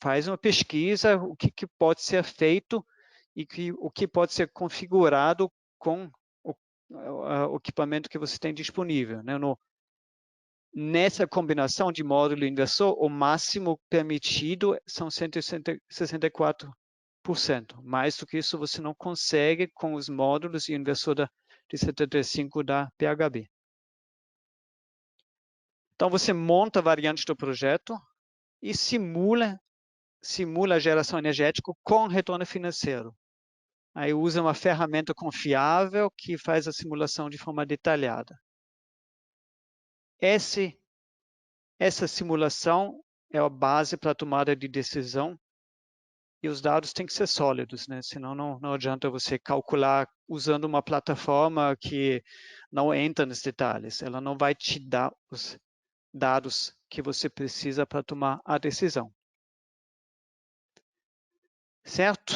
faz uma pesquisa, o que pode ser feito e o que pode ser configurado com o equipamento que você tem disponível. Né? Nessa combinação de módulo e inversor, o máximo permitido são 164%. Mais do que isso, você não consegue com os módulos e inversor de 75 da PHB. Então, você monta a variante do projeto e simula a geração energética com retorno financeiro. Aí usa uma ferramenta confiável que faz a simulação de forma detalhada. Essa simulação é a base para a tomada de decisão e os dados têm que ser sólidos, né? Senão não adianta você calcular usando uma plataforma que não entra nos detalhes. Ela não vai te dar os dados que você precisa para tomar a decisão. Certo?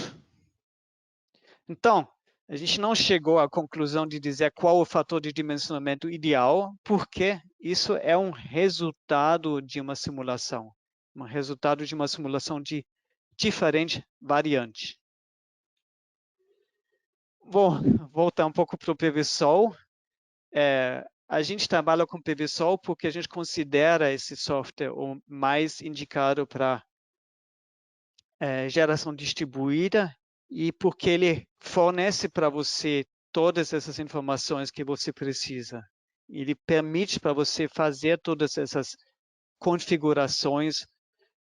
Então, a gente não chegou à conclusão de dizer qual o fator de dimensionamento ideal, porque isso é um resultado de uma simulação. Um resultado de uma simulação de diferente variante. Vou voltar um pouco para o PVSol. A gente trabalha com PVSol porque a gente considera esse software o mais indicado para geração distribuída e porque ele fornece para você todas essas informações que você precisa. Ele permite para você fazer todas essas configurações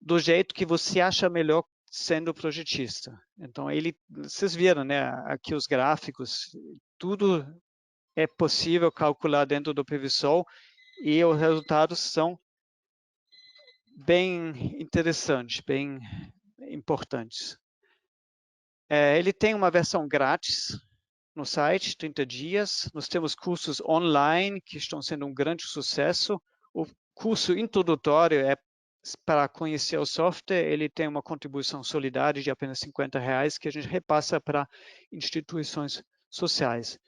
do jeito que você acha melhor sendo projetista. Então, vocês viram, né, aqui os gráficos, tudo é possível calcular dentro do PVSol e os resultados são bem interessantes, bem importantes. Ele tem uma versão grátis no site, 30 dias. Nós temos cursos online que estão sendo um grande sucesso. O curso introdutório é para conhecer o software. Ele tem uma contribuição solidária de apenas R$50 que a gente repassa para instituições sociais.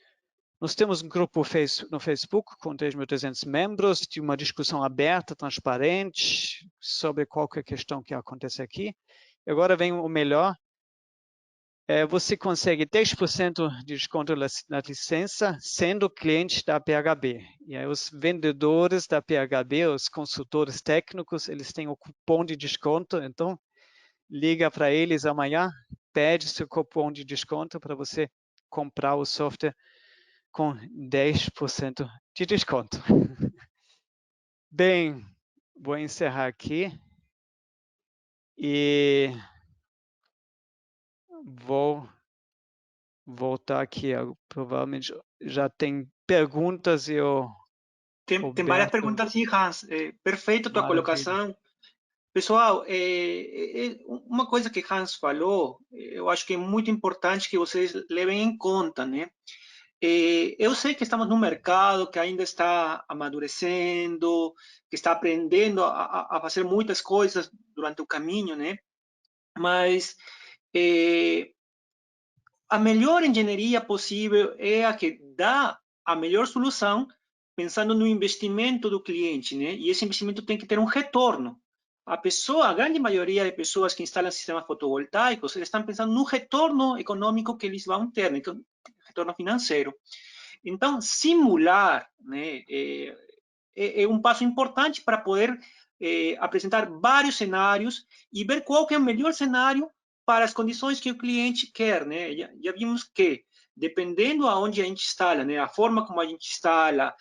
Nós temos um grupo no Facebook com 3.300 membros, de uma discussão aberta, transparente, sobre qualquer questão que acontece aqui. E agora vem o melhor. Você consegue 10% de desconto na licença sendo cliente da PHB. E aí os vendedores da PHB, os consultores técnicos, eles têm o cupom de desconto, então liga para eles amanhã, pede seu cupom de desconto para você comprar o software com 10% de desconto. Bem, vou encerrar aqui e vou voltar aqui. Provavelmente já tem perguntas e eu... Tem várias perguntas, sim, Hans. Perfeito a tua colocação. Pessoal, uma coisa que Hans falou, eu acho que é muito importante que vocês levem em conta, né? Eu sei que estamos num mercado que ainda está amadurecendo, que está aprendendo a fazer muitas coisas durante o caminho, né? Mas a melhor engenharia possível é a que dá a melhor solução pensando no investimento do cliente, né? E esse investimento tem que ter um retorno. A grande maioria de pessoas que instalam sistemas fotovoltaicos, eles estão pensando no retorno econômico que eles vão ter, né? Retorno financeiro. Então, simular, né, é um passo importante para poder apresentar vários cenários e ver qual que é o melhor cenário para as condições que o cliente quer, né? Já vimos que, dependendo aonde a gente instala, né, a forma como a gente instala,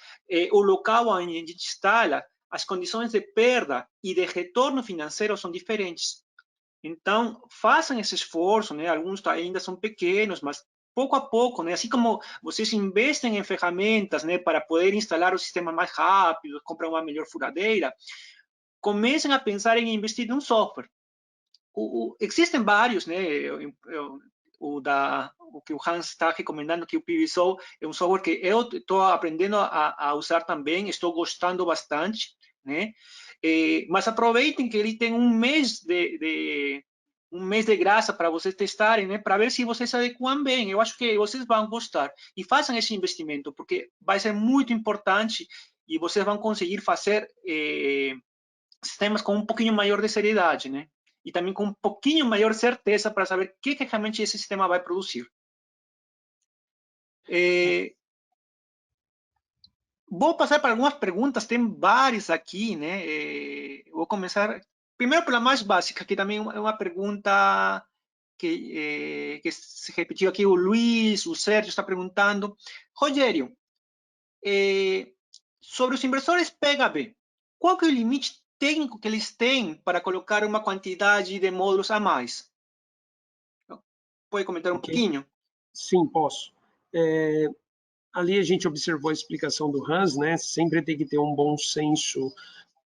o local onde a gente instala, as condições de perda e de retorno financeiro são diferentes. Então, façam esse esforço, né? Alguns ainda são pequenos, mas pouco a pouco, né? Assim como vocês investem em ferramentas, né, para poder instalar o sistema mais rápido, comprar uma melhor furadeira, comecem a pensar em investir em um software. Existem vários, né? O que o Hans está recomendando, que o PVSol é um software que eu estou aprendendo a usar também, estou gostando bastante, né? Mas aproveitem que ele tem um mês de graça para vocês testarem, né? Para ver se vocês se adequam bem. Eu acho que vocês vão gostar. E façam esse investimento, porque vai ser muito importante e vocês vão conseguir fazer sistemas com um pouquinho maior de seriedade, né? E também com um pouquinho maior certeza para saber o que realmente esse sistema vai produzir. Vou passar para algumas perguntas, tem várias aqui, né? Vou começar primeiro pela mais básica, que também é uma pergunta que se repetiu aqui. O Luiz, o Sérgio está perguntando. Rogério, sobre os inversores PHB, qual que é o limite técnico que eles têm para colocar uma quantidade de módulos a mais? Pode comentar um pouquinho? Sim, posso. Ali a gente observou a explicação do Hans, né? Sempre tem que ter um bom senso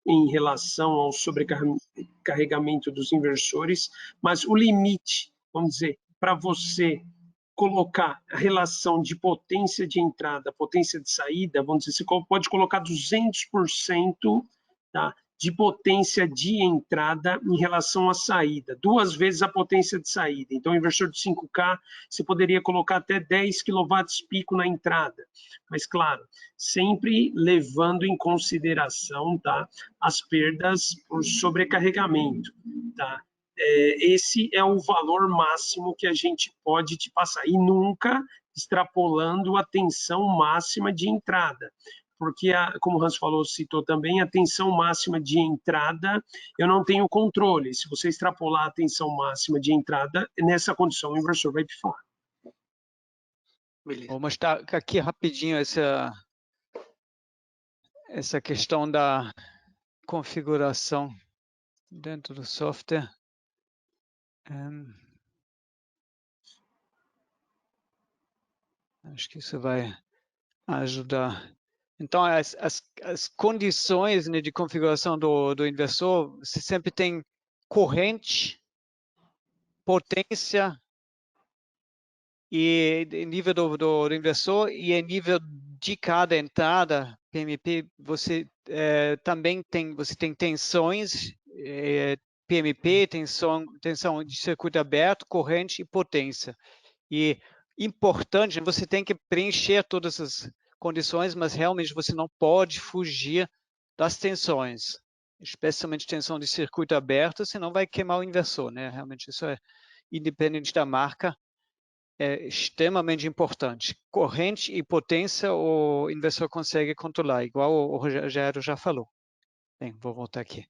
em relação ao sobrecarregamento dos inversores, mas o limite, vamos dizer, para você colocar a relação de potência de entrada, potência de saída, vamos dizer, você pode colocar 200%, tá, de potência de entrada em relação à saída, 2 vezes a potência de saída. Então, o inversor de 5K, você poderia colocar até 10 kW pico na entrada. Mas, claro, sempre levando em consideração, tá, as perdas por sobrecarregamento. Tá? Esse é o valor máximo que a gente pode te passar. E nunca extrapolando a tensão máxima de entrada. Porque, como o Hans falou, citou também, a tensão máxima de entrada, eu não tenho controle. Se você extrapolar a tensão máxima de entrada, nessa condição o inversor vai pifar. Beleza. Vou mostrar aqui rapidinho essa questão da configuração dentro do software. Acho que isso vai ajudar. Então, as condições, né, de configuração do inversor, você sempre tem corrente, potência e nível do inversor, e em nível de cada entrada PMP, você também tem tensões, PMP, tensão de circuito aberto, corrente e potência. E importante, você tem que preencher todas as condições, mas realmente você não pode fugir das tensões, especialmente tensão de circuito aberto, senão vai queimar o inversor, né? Realmente isso é independente da marca, é extremamente importante. Corrente e potência o inversor consegue controlar, igual o Rogério já falou. Bem, vou voltar aqui.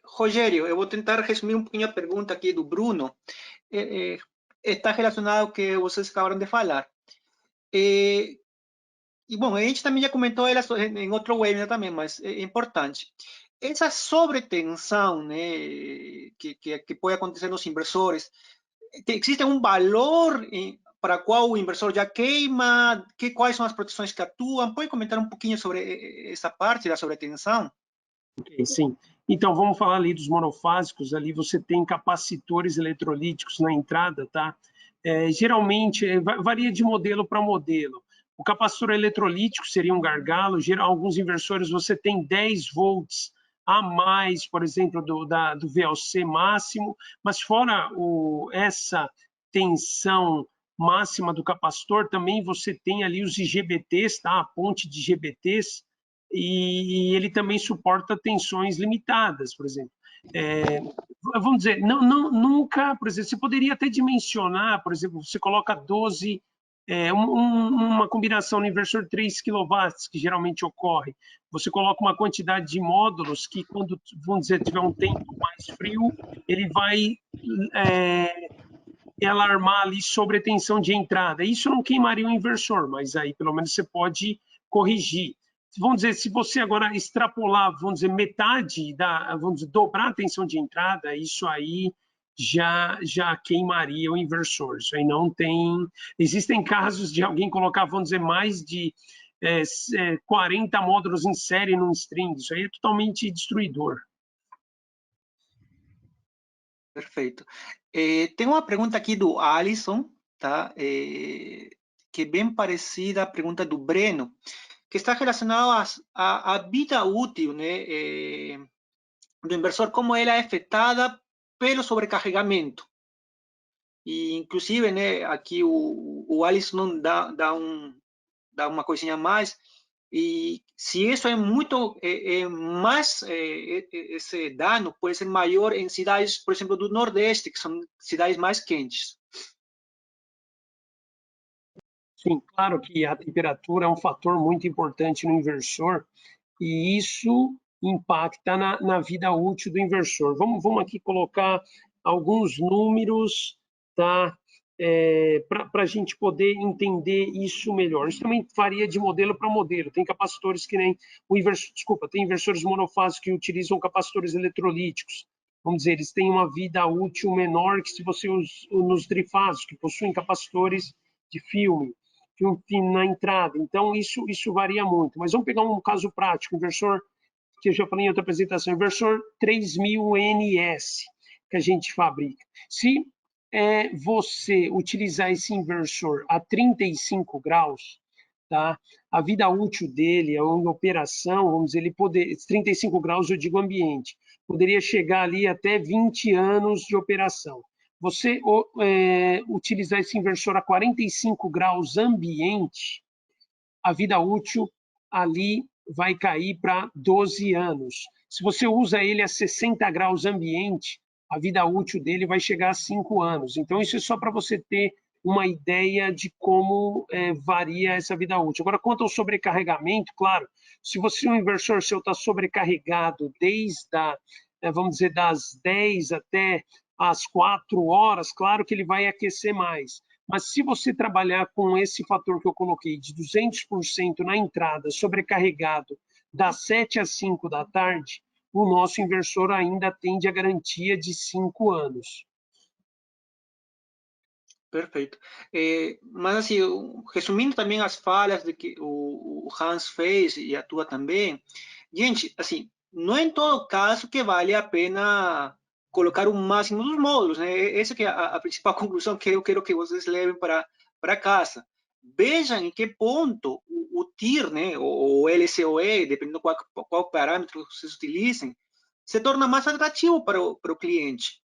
Rogério, eu vou tentar resumir um pouquinho a pergunta aqui do Bruno. Está relacionado ao que vocês acabaram de falar. E, bom, a gente também já comentou ela em outro webinar também, mas é importante. Essa sobretensão, né, que pode acontecer nos inversores, existe um valor para qual o inversor já queima? Quais são as proteções que atuam? Pode comentar um pouquinho sobre essa parte da sobretensão? Ok, sim. Então, vamos falar ali dos monofásicos. Ali você tem capacitores eletrolíticos na entrada, tá? Geralmente, varia de modelo para modelo. O capacitor eletrolítico seria um gargalo. Alguns inversores você tem 10 volts a mais, por exemplo, do VLC máximo. Mas fora essa tensão máxima do capacitor, também você tem ali os IGBTs, tá? A ponte de IGBTs, e ele também suporta tensões limitadas, por exemplo. Vamos dizer, nunca, por exemplo, você poderia até dimensionar, por exemplo, você coloca 12, uma combinação no inversor 3 kW, que geralmente ocorre. Você coloca uma quantidade de módulos que, quando, vamos dizer, tiver um tempo mais frio, ele vai alarmar ali sobre a tensão de entrada. Isso não queimaria o inversor, mas aí pelo menos você pode corrigir. Vamos dizer, se você agora extrapolar, vamos dizer, metade vamos dizer, dobrar a tensão de entrada, isso aí já queimaria o inversor. Isso aí não tem. Existem casos de alguém colocar, vamos dizer, mais de 40 módulos em série num string. Isso aí é totalmente destruidor. Perfeito. Tem uma pergunta aqui do Alisson, tá? Que é bem parecida à pergunta do Breno, que está relacionada à vida útil, né, do inversor, como ela é afetada pelo sobrecarregamento. E, inclusive, né, aqui o Alisson dá uma coisinha a mais, e se isso é muito mais, esse dano pode ser maior em cidades, por exemplo, do Nordeste, que são cidades mais quentes. Sim, claro que a temperatura é um fator muito importante no inversor e isso impacta na vida útil do inversor. Vamos aqui colocar alguns números, tá? Para a gente poder entender isso melhor. Isso também varia de modelo para modelo. Tem capacitores que nem tem inversores monofásicos que utilizam capacitores eletrolíticos. vamos dizer, eles têm uma vida útil menor que se você nos trifados, que possuem capacitores de filme na entrada. Então, isso varia muito. Mas vamos pegar um caso prático, inversor, que eu já falei em outra apresentação, inversor 3000NS, que a gente fabrica. Se você utilizar esse inversor a 35 graus, tá? A vida útil dele, a operação, vamos dizer, 35 graus eu digo ambiente, poderia chegar ali até 20 anos de operação. Você utilizar esse inversor a 45 graus ambiente, a vida útil ali vai cair para 12 anos. Se você usa ele a 60 graus ambiente, a vida útil dele vai chegar a 5 anos. Então, isso é só para você ter uma ideia de como varia essa vida útil. Agora, quanto ao sobrecarregamento, claro, se o inversor seu está sobrecarregado desde vamos dizer, das 10 até as 4 horas, claro que ele vai aquecer mais. Mas se você trabalhar com esse fator que eu coloquei, de 200% na entrada, sobrecarregado, das 7 às 5 da tarde, o nosso inversor ainda tende a garantia de 5 anos. Perfeito. Mas, assim, resumindo também as falhas de que o Hans fez e a tua também, gente, assim, não é em todo caso que vale a pena colocar o máximo dos módulos, né? Essa que é a principal conclusão que eu quero que vocês levem para casa. Vejam em que ponto o TIR, né, ou o LCOE, dependendo qual parâmetro vocês utilizem, se torna mais atrativo para o cliente.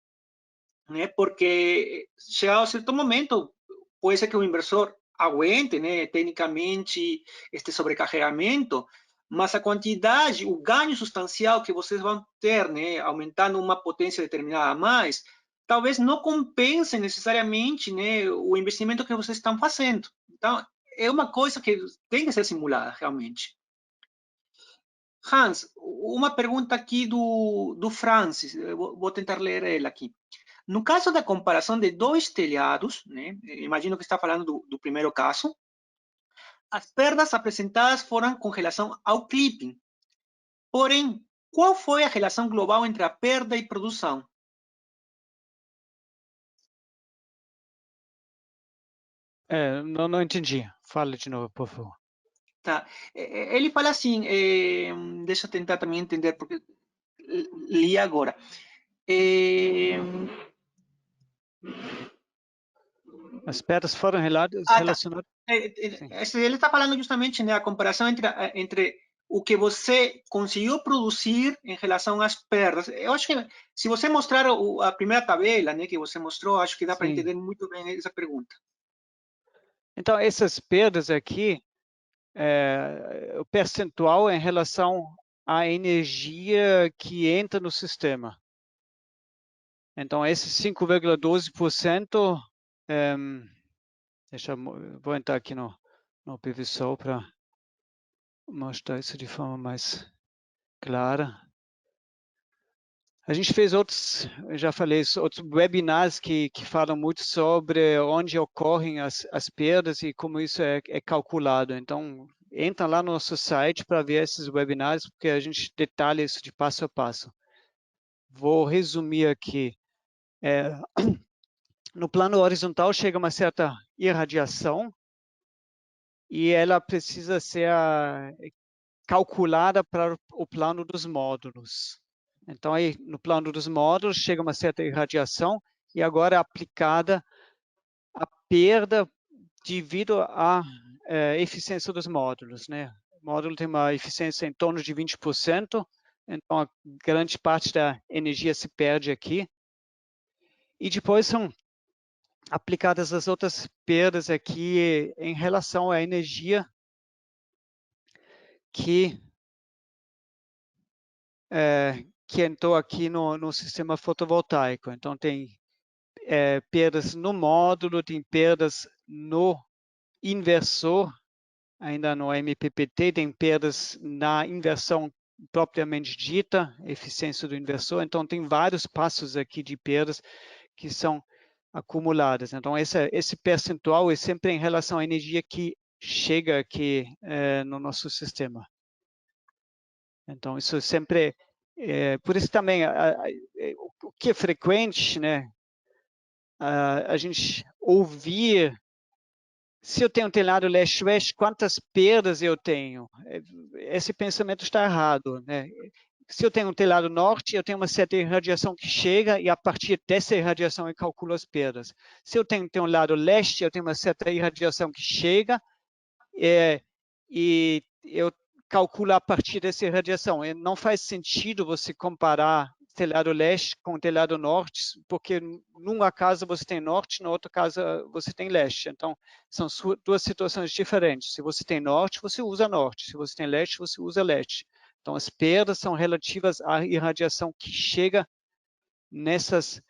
Né? Porque chegado a certo momento, pode ser que o inversor aguente, né, tecnicamente, este sobrecarregamento, mas a quantidade, o ganho substancial que vocês vão ter, né, aumentando uma potência determinada a mais, talvez não compense necessariamente, né, o investimento que vocês estão fazendo. Então, é uma coisa que tem que ser simulada, realmente. Hans, uma pergunta aqui do Francis, vou tentar ler ela aqui. No caso da comparação de dois telhados, né, imagino que está falando do primeiro caso, as perdas apresentadas foram com relação ao clipping. Porém, qual foi a relação global entre a perda e produção? Não entendi. Fala de novo, por favor. Tá. Ele fala assim, deixa eu tentar também entender, porque li agora. As perdas foram relacionadas... Ele está falando justamente, né, a comparação entre o que você conseguiu produzir em relação às perdas. Eu acho que se você mostrar a primeira tabela, né, que você mostrou, acho que dá para entender muito bem essa pergunta. Então, essas perdas aqui, o percentual em relação à energia que entra no sistema. Então, esse 5,12%, vou entrar aqui no PVSol para mostrar isso de forma mais clara. A gente fez outros, já falei, outros webinars que falam muito sobre onde ocorrem as perdas e como isso é calculado. Então, entra lá no nosso site para ver esses webinars, porque a gente detalha isso de passo a passo. Vou resumir aqui. No plano horizontal chega uma certa irradiação e ela precisa ser calculada para o plano dos módulos. Então, aí, no plano dos módulos, chega uma certa irradiação e agora é aplicada a perda devido à eficiência dos módulos, né? O módulo tem uma eficiência em torno de 20%, então a grande parte da energia se perde aqui. E depois são aplicadas as outras perdas aqui em relação à energia que entrou aqui no sistema fotovoltaico. Então, tem perdas no módulo, tem perdas no inversor, ainda no MPPT, tem perdas na inversão propriamente dita, eficiência do inversor. Então, tem vários passos aqui de perdas que são acumuladas. Então, esse percentual é sempre em relação à energia que chega aqui no nosso sistema. Então, isso sempre Por isso também, o que é frequente, né, a gente ouvir, se eu tenho um telhado leste-oeste, quantas perdas eu tenho? Esse pensamento está errado, né? Se eu tenho um telhado norte, eu tenho uma certa irradiação que chega e a partir dessa irradiação eu calculo as perdas. Se eu tenho um lado leste, eu tenho uma certa irradiação que chega e eu calculo a partir dessa irradiação. Não faz sentido você comparar telhado leste com telhado norte, porque numa casa você tem norte, na outra casa você tem leste. Então, são duas situações diferentes. Se você tem norte, você usa norte. Se você tem leste, você usa leste. Então, as perdas são relativas à irradiação que chega nessas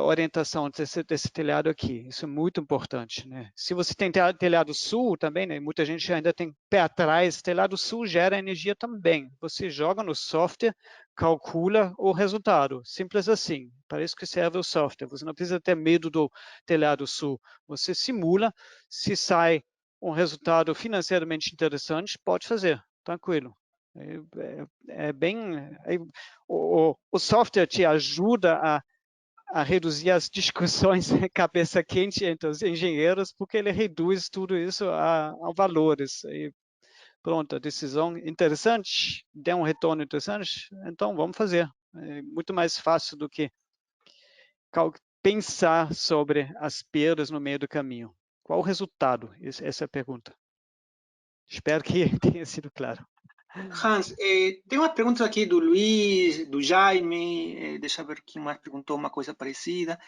orientação desse telhado aqui. Isso é muito importante, né? Se você tem telhado sul também, né? Muita gente ainda tem pé atrás, telhado sul gera energia também. Você joga no software, calcula o resultado. Simples assim. Para isso que serve o software. Você não precisa ter medo do telhado sul. Você simula, se sai um resultado financeiramente interessante, pode fazer, tranquilo. O software te ajuda a reduzir as discussões cabeça quente entre os engenheiros, porque ele reduz tudo isso a valores. E pronto, a decisão interessante, deu um retorno interessante, então vamos fazer. É muito mais fácil do que pensar sobre as perdas no meio do caminho. Qual o resultado? Essa é a pergunta. Espero que tenha sido claro. Hans, tem uma pergunta aqui do Luiz, do Jaime, deixa eu ver quem mais perguntou uma coisa parecida.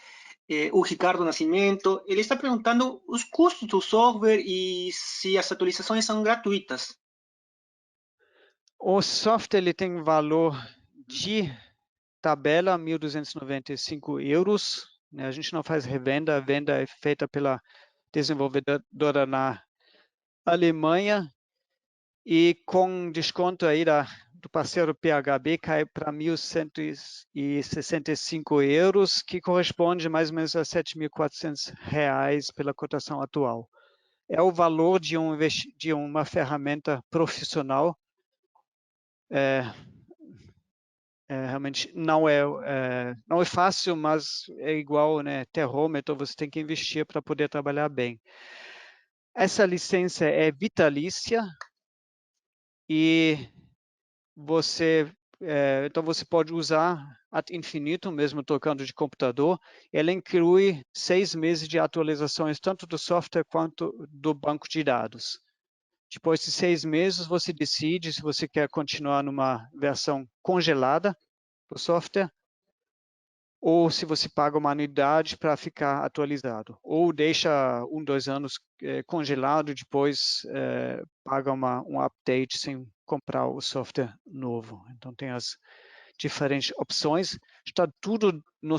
O Ricardo Nascimento, ele está perguntando os custos do software e se as atualizações são gratuitas. O software ele tem um valor de tabela, 1.295 euros. Né? A gente não faz revenda, a venda é feita pela desenvolvedora na Alemanha e com desconto aí do parceiro PHB cai para 1.165 euros, que corresponde mais ou menos a R$7.400 pela cotação atual. É o valor de uma ferramenta profissional. Realmente não é fácil, mas é igual, né? Terrômetro, você tem que investir para poder trabalhar bem. Essa licença é vitalícia e então você pode usar ad infinitum, mesmo tocando de computador. Ela inclui 6 meses de atualizações, tanto do software quanto do banco de dados. Depois de 6 meses, você decide se você quer continuar numa versão congelada do software ou se você paga uma anuidade para ficar atualizado, ou deixa 1, 2 anos congelado e depois paga um update sem comprar o software novo. Então tem as diferentes opções, está tudo no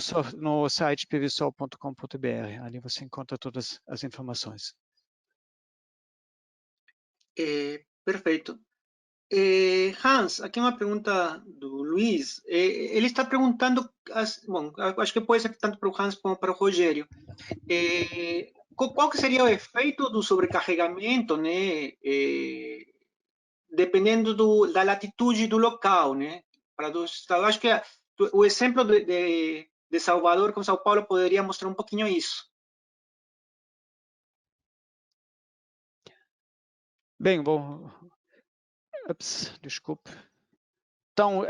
site pvsol.com.br, ali você encontra todas as informações. Perfeito. Hans, aqui uma pergunta do Luiz. Ele está perguntando, bom, acho que pode ser tanto para o Hans como para o Rogério. Qual que seria o efeito do sobrecarregamento, né? Dependendo da latitude do local, né? Acho que o exemplo de Salvador com São Paulo poderia mostrar um pouquinho isso. Bem, bom, desculpe. Então,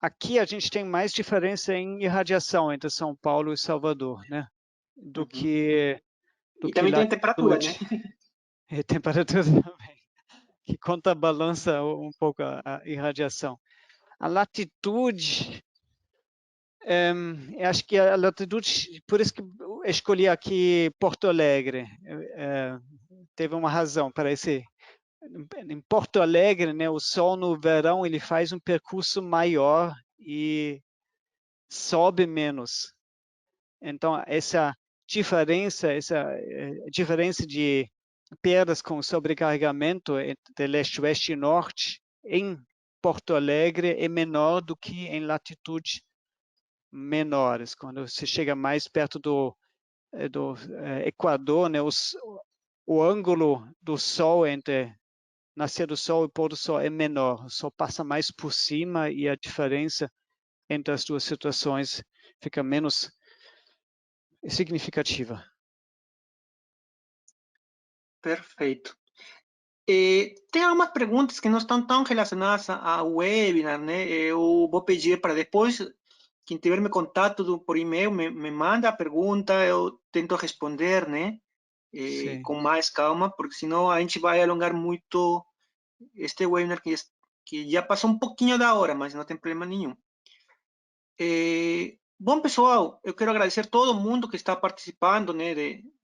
aqui a gente tem mais diferença em irradiação entre São Paulo e Salvador, né? Do que e também tem temperatura, né? E temperatura também, que contrabalança um pouco a irradiação. A latitude, acho que a latitude, por isso que eu escolhi aqui Porto Alegre, teve uma razão para esse. Em Porto Alegre, né, o sol no verão ele faz um percurso maior e sobe menos. Então essa diferença de perdas com sobrecarregamento entre leste-oeste e norte em Porto Alegre é menor do que em latitudes menores. Quando você chega mais perto do Equador, né, o ângulo do Sol entre nascer do sol e pôr do sol é menor, o sol passa mais por cima e a diferença entre as duas situações fica menos significativa. Perfeito. Tem algumas perguntas que não estão tão relacionadas ao webinar, né? Eu vou pedir para depois, quem tiver meu contato por e-mail, me manda a pergunta, eu tento responder, né? Com mais calma, porque senão a gente vai alongar muito este webinar que já passou um pouquinho da hora, mas não tem problema nenhum. Bom, pessoal, eu quero agradecer todo mundo que está participando, né,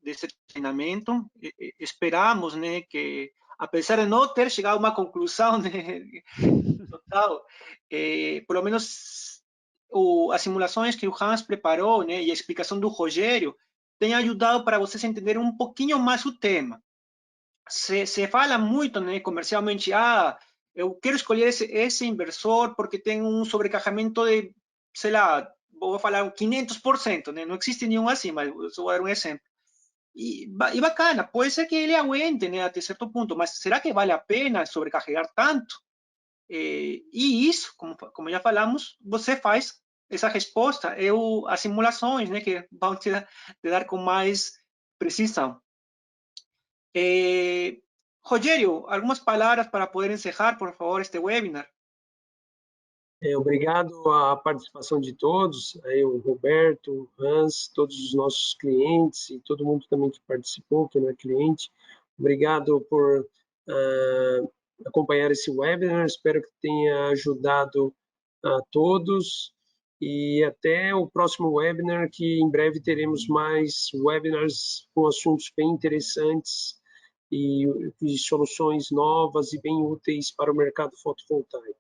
desse treinamento. Esperamos, né, que, apesar de não ter chegado a uma conclusão, né, total, pelo menos as simulações que o Hans preparou, né, e a explicação do Rogério tem ajudado para vocês entenderem um pouquinho mais o tema. Se fala muito, né, comercialmente, eu quero escolher esse inversor porque tem um sobrecarregamento de, sei lá, vou falar 500%, né? Não existe nenhum assim, mas só vou dar um exemplo. E bacana, pode ser que ele aguente, né, até certo ponto, mas será que vale a pena sobrecarregar tanto? E isso, como já falamos, você faz essa resposta, as simulações, né, que vão te dar com mais precisão. Rogério, algumas palavras para poder encerrar, por favor, este webinar. Obrigado à participação de todos, aí o Roberto, o Hans, todos os nossos clientes e todo mundo também que participou, que não é cliente. Obrigado por acompanhar esse webinar, espero que tenha ajudado a todos e até o próximo webinar, que em breve teremos mais webinars com assuntos bem interessantes e soluções novas e bem úteis para o mercado fotovoltaico.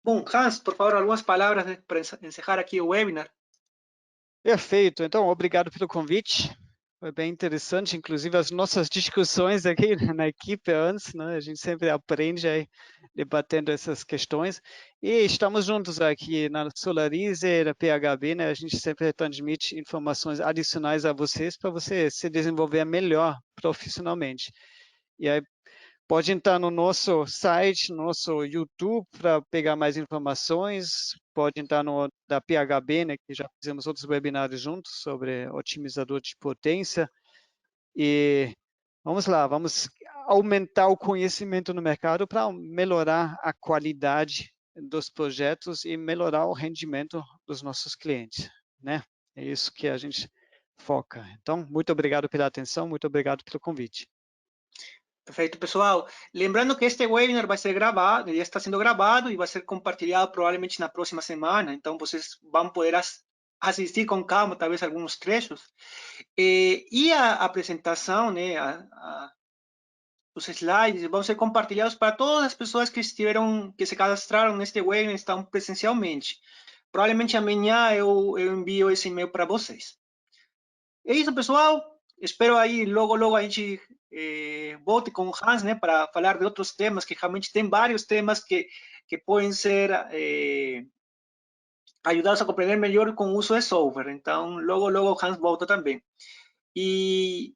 Bom, Hans, por favor, algumas palavras para encerrar aqui o webinar. Perfeito. Então, obrigado pelo convite. Foi bem interessante, inclusive as nossas discussões aqui na equipe antes, né? A gente sempre aprende aí debatendo essas questões. E estamos juntos aqui na Solarize, na PHB, né? A gente sempre transmite informações adicionais a vocês para você se desenvolver melhor profissionalmente. E aí pode entrar no nosso site, no nosso YouTube para pegar mais informações. Pode entrar no da PHB, né, que já fizemos outros webinários juntos sobre otimizador de potência. E vamos lá, vamos aumentar o conhecimento no mercado para melhorar a qualidade dos projetos e melhorar o rendimento dos nossos clientes, né? É isso que a gente foca. Então, muito obrigado pela atenção, muito obrigado pelo convite. Perfeito, pessoal. Lembrando que este webinar vai ser gravado, já está sendo gravado e vai ser compartilhado provavelmente na próxima semana. Então, vocês vão poder assistir com calma, talvez alguns trechos. E a apresentação, né, os slides vão ser compartilhados para todas as pessoas que se cadastraram neste webinar e estão presencialmente. Provavelmente amanhã eu envio esse e-mail para vocês. É isso, pessoal. Espero aí logo a gente volte com o Hans, né, para falar de outros temas, que realmente tem vários temas que podem ser ajudados a compreender melhor com o uso de software. Então, logo o Hans volta também. E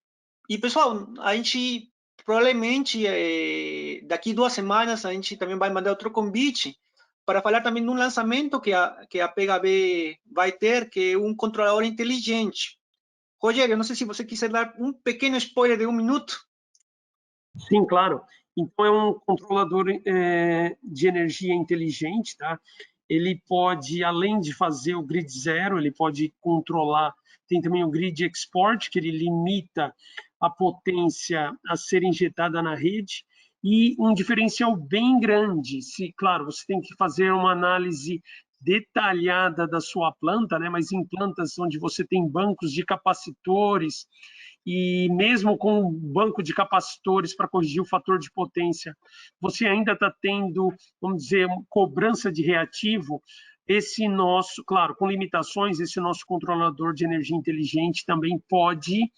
pessoal, a gente provavelmente daqui 2 semanas a gente também vai mandar outro convite para falar também de um lançamento que a PHB vai ter, que é um controlador inteligente. Rogério, não sei se você quiser dar um pequeno spoiler de 1 minuto. Sim, claro. Então, é um controlador de energia inteligente, tá? Ele pode, além de fazer o grid zero, ele pode controlar, tem também o grid export, que ele limita a potência a ser injetada na rede, e um diferencial bem grande. Claro, você tem que fazer uma análise detalhada da sua planta, né? Mas em plantas onde você tem bancos de capacitores, e mesmo com um banco de capacitores para corrigir o fator de potência, você ainda está tendo, vamos dizer, cobrança de reativo. Esse nosso, claro, com limitações, esse nosso controlador de energia inteligente também pode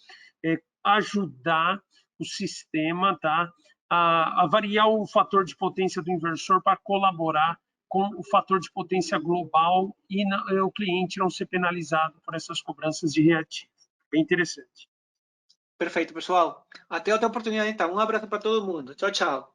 ajudar o sistema, tá, a variar o fator de potência do inversor para colaborar com o fator de potência global e o cliente não ser penalizado por essas cobranças de reativo. Bem interessante. Perfeito, pessoal. Até outra oportunidade, então. Um abraço para todo mundo. Tchau, tchau.